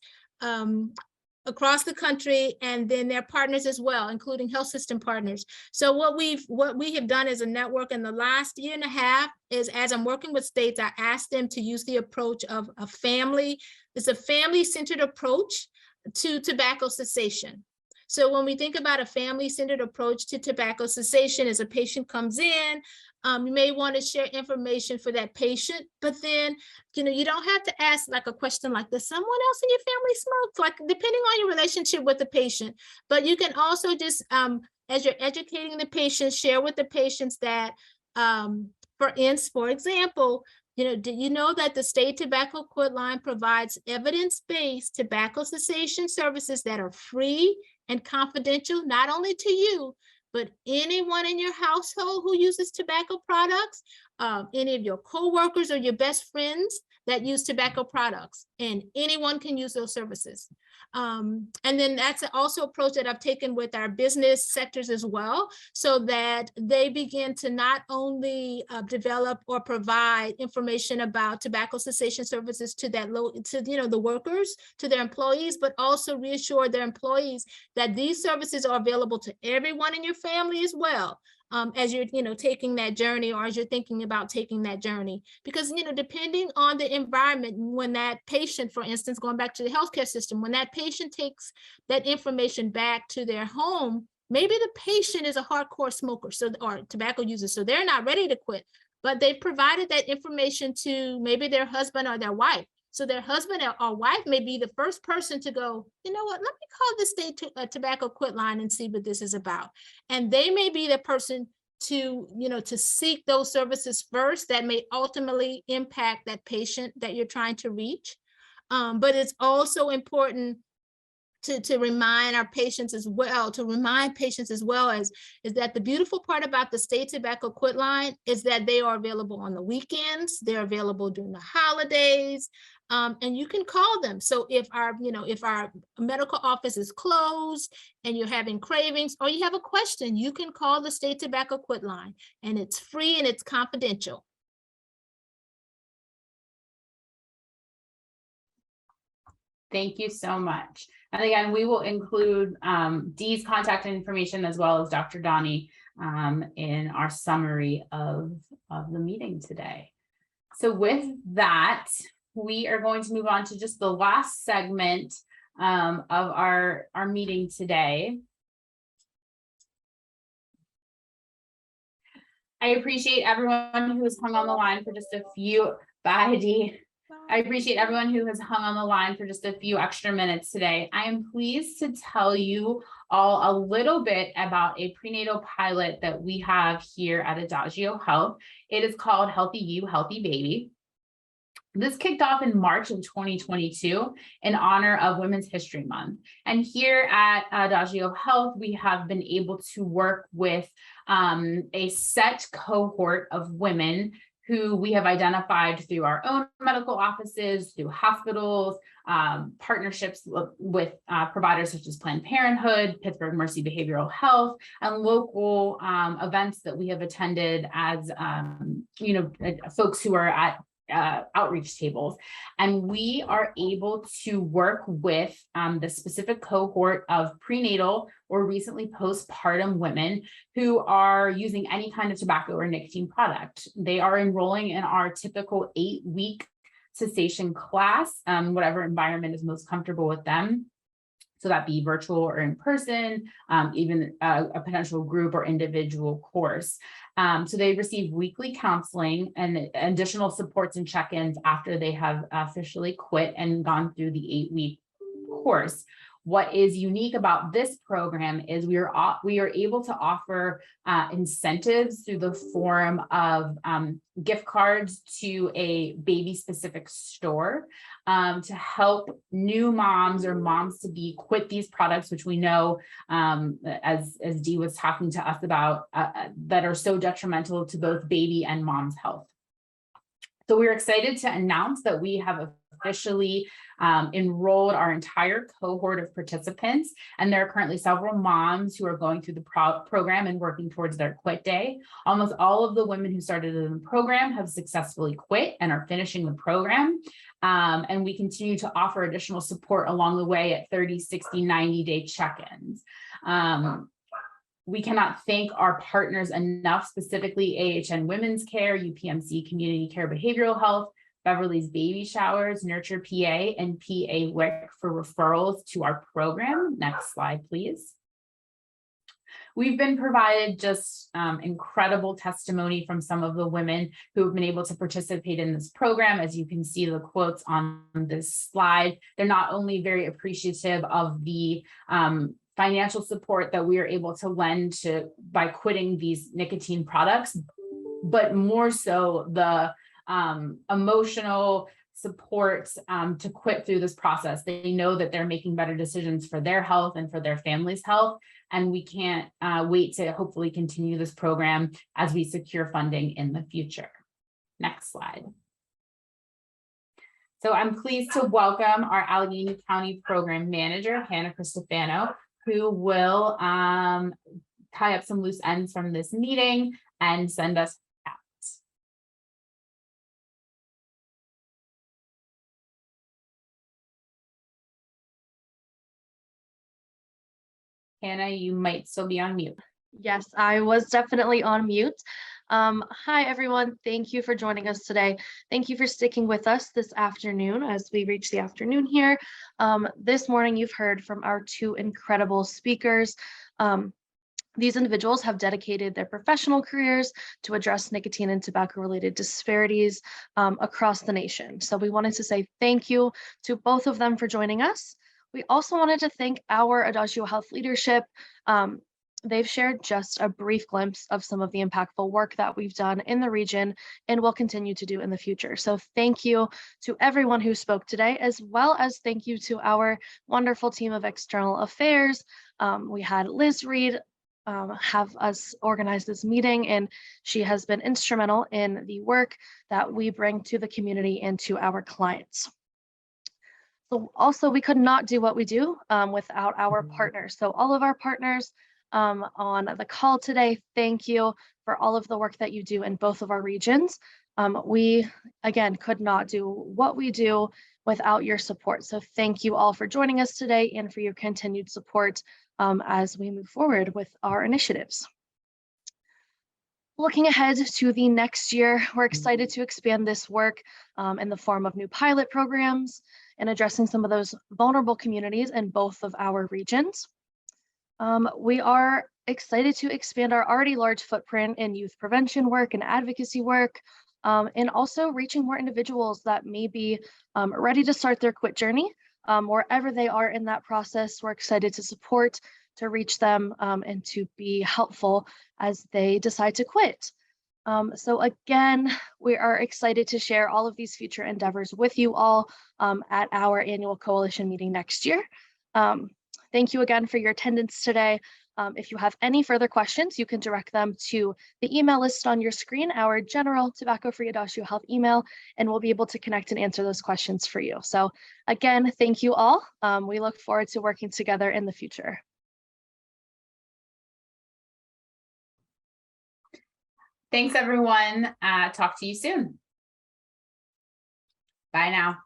across the country, and then their partners as well, including health system partners. So what we have done as a network in the last year and a half is, as I'm working with states, I asked them to use the approach of a family. It's a family-centered approach to tobacco cessation. So when we think about a family-centered approach to tobacco cessation, as a patient comes in, you may want to share information for that patient, but then, you don't have to ask like a question like, does someone else in your family smoke? Like, depending on your relationship with the patient. But you can also just, as you're educating the patient, share with the patients that, for example, do you know that the state tobacco quit line provides evidence-based tobacco cessation services that are free and confidential, not only to you, but anyone in your household who uses tobacco products, any of your coworkers or your best friends that use tobacco products, and anyone can use those services. And then that's also an approach that I've taken with our business sectors as well, so that they begin to not only develop or provide information about tobacco cessation services to the workers, to their employees, but also reassure their employees that these services are available to everyone in your family as well. As you're, taking that journey, or as you're thinking about taking that journey, because, depending on the environment, when that patient, for instance, going back to the healthcare system, when that patient takes that information back to their home, maybe the patient is a hardcore smoker, or tobacco user, so they're not ready to quit, but they provided that information to maybe their husband or their wife. So their husband or wife may be the first person to go, you know what, let me call the state tobacco quit line and see what this is about. And they may be the person to, to seek those services first that may ultimately impact that patient that you're trying to reach. But it's also important to remind our patients as well, is that the beautiful part about the state tobacco quit line is that they are available on the weekends, they're available during the holidays, and you can call them. So if our medical office is closed and you're having cravings or you have a question, you can call the state tobacco quit line, and it's free and it's confidential. Thank you so much. And again, we will include Dee's contact information as well as Dr. Donnie in our summary of the meeting today. So with that, we are going to move on to just the last segment of our meeting today. I appreciate everyone who has hung on the line for just a few. Bye, Dee. I appreciate everyone who has hung on the line for just a few extra minutes today. I am pleased to tell you all a little bit about a prenatal pilot that we have here at Adagio Health. It is called Healthy You, Healthy Baby. This kicked off in March of 2022 in honor of Women's History Month. And here at Adagio Health, we have been able to work with a set cohort of women who we have identified through our own medical offices, through hospitals, partnerships with providers such as Planned Parenthood, Pittsburgh Mercy Behavioral Health, and local events that we have attended as folks who are at outreach tables. And we are able to work with the specific cohort of prenatal or recently postpartum women who are using any kind of tobacco or nicotine product. They are enrolling in our typical 8-week cessation class, whatever environment is most comfortable with them. So that be virtual or in person, even a potential group or individual course. So they receive weekly counseling and additional supports and check-ins after they have officially quit and gone through the 8-week course. What is unique about this program is we are able to offer incentives through the form of gift cards to a baby-specific store to help new moms or moms to be quit these products, which we know, as Dee was talking to us about, that are so detrimental to both baby and mom's health. So we're excited to announce that we have officially enrolled our entire cohort of participants, and there are currently several moms who are going through the program and working towards their quit day. Almost all of the women who started in the program have successfully quit and are finishing the program. And we continue to offer additional support along the way at 30, 60, 90-day check-ins. We cannot thank our partners enough, specifically AHN Women's Care, UPMC Community Care Behavioral Health, Beverly's Baby Showers, Nurture PA, and PA WIC for referrals to our program. Next slide, please. We've been provided just incredible testimony from some of the women who have been able to participate in this program. As you can see the quotes on this slide, they're not only very appreciative of the financial support that we are able to lend to by quitting these nicotine products, but more so the emotional support to quit through this process. They know that they're making better decisions for their health and for their family's health. And we can't wait to hopefully continue this program as we secure funding in the future. Next slide. So I'm pleased to welcome our Allegheny County Program Manager, Hannah Cristofano, who will tie up some loose ends from this meeting and send us out. Hannah, you might still be on mute. Yes, I was definitely on mute. Hi, everyone. Thank you for joining us today. Thank you for sticking with us this afternoon as we reach the afternoon here. This morning, you've heard from our two incredible speakers. These individuals have dedicated their professional careers to address nicotine and tobacco-related disparities across the nation. So we wanted to say thank you to both of them for joining us. We also wanted to thank our Adagio Health leadership. They've shared just a brief glimpse of some of the impactful work that we've done in the region and will continue to do in the future. So thank you to everyone who spoke today, as well as thank you to our wonderful team of external affairs. We had Liz Reed have us organize this meeting, and she has been instrumental in the work that we bring to the community and to our clients. So also, we could not do what we do without our partners. So all of our partners on the call today, thank you for all of the work that you do in both of our regions. We, again, could not do what we do without your support. So thank you all for joining us today and for your continued support as we move forward with our initiatives. Looking ahead to the next year, we're excited to expand this work in the form of new pilot programs and addressing some of those vulnerable communities in both of our regions. We are excited to expand our already large footprint in youth prevention work and advocacy work, and also reaching more individuals that may be ready to start their quit journey. Wherever they are in that process, we're excited to support, to reach them, and to be helpful as they decide to quit. So again, we are excited to share all of these future endeavors with you all at our annual coalition meeting next year. Thank you again for your attendance today. If you have any further questions, you can direct them to the email list on your screen, our general tobacco-free Adagio Health email, and we'll be able to connect and answer those questions for you. So again, thank you all. We look forward to working together in the future. Thanks, everyone. Talk to you soon. Bye now.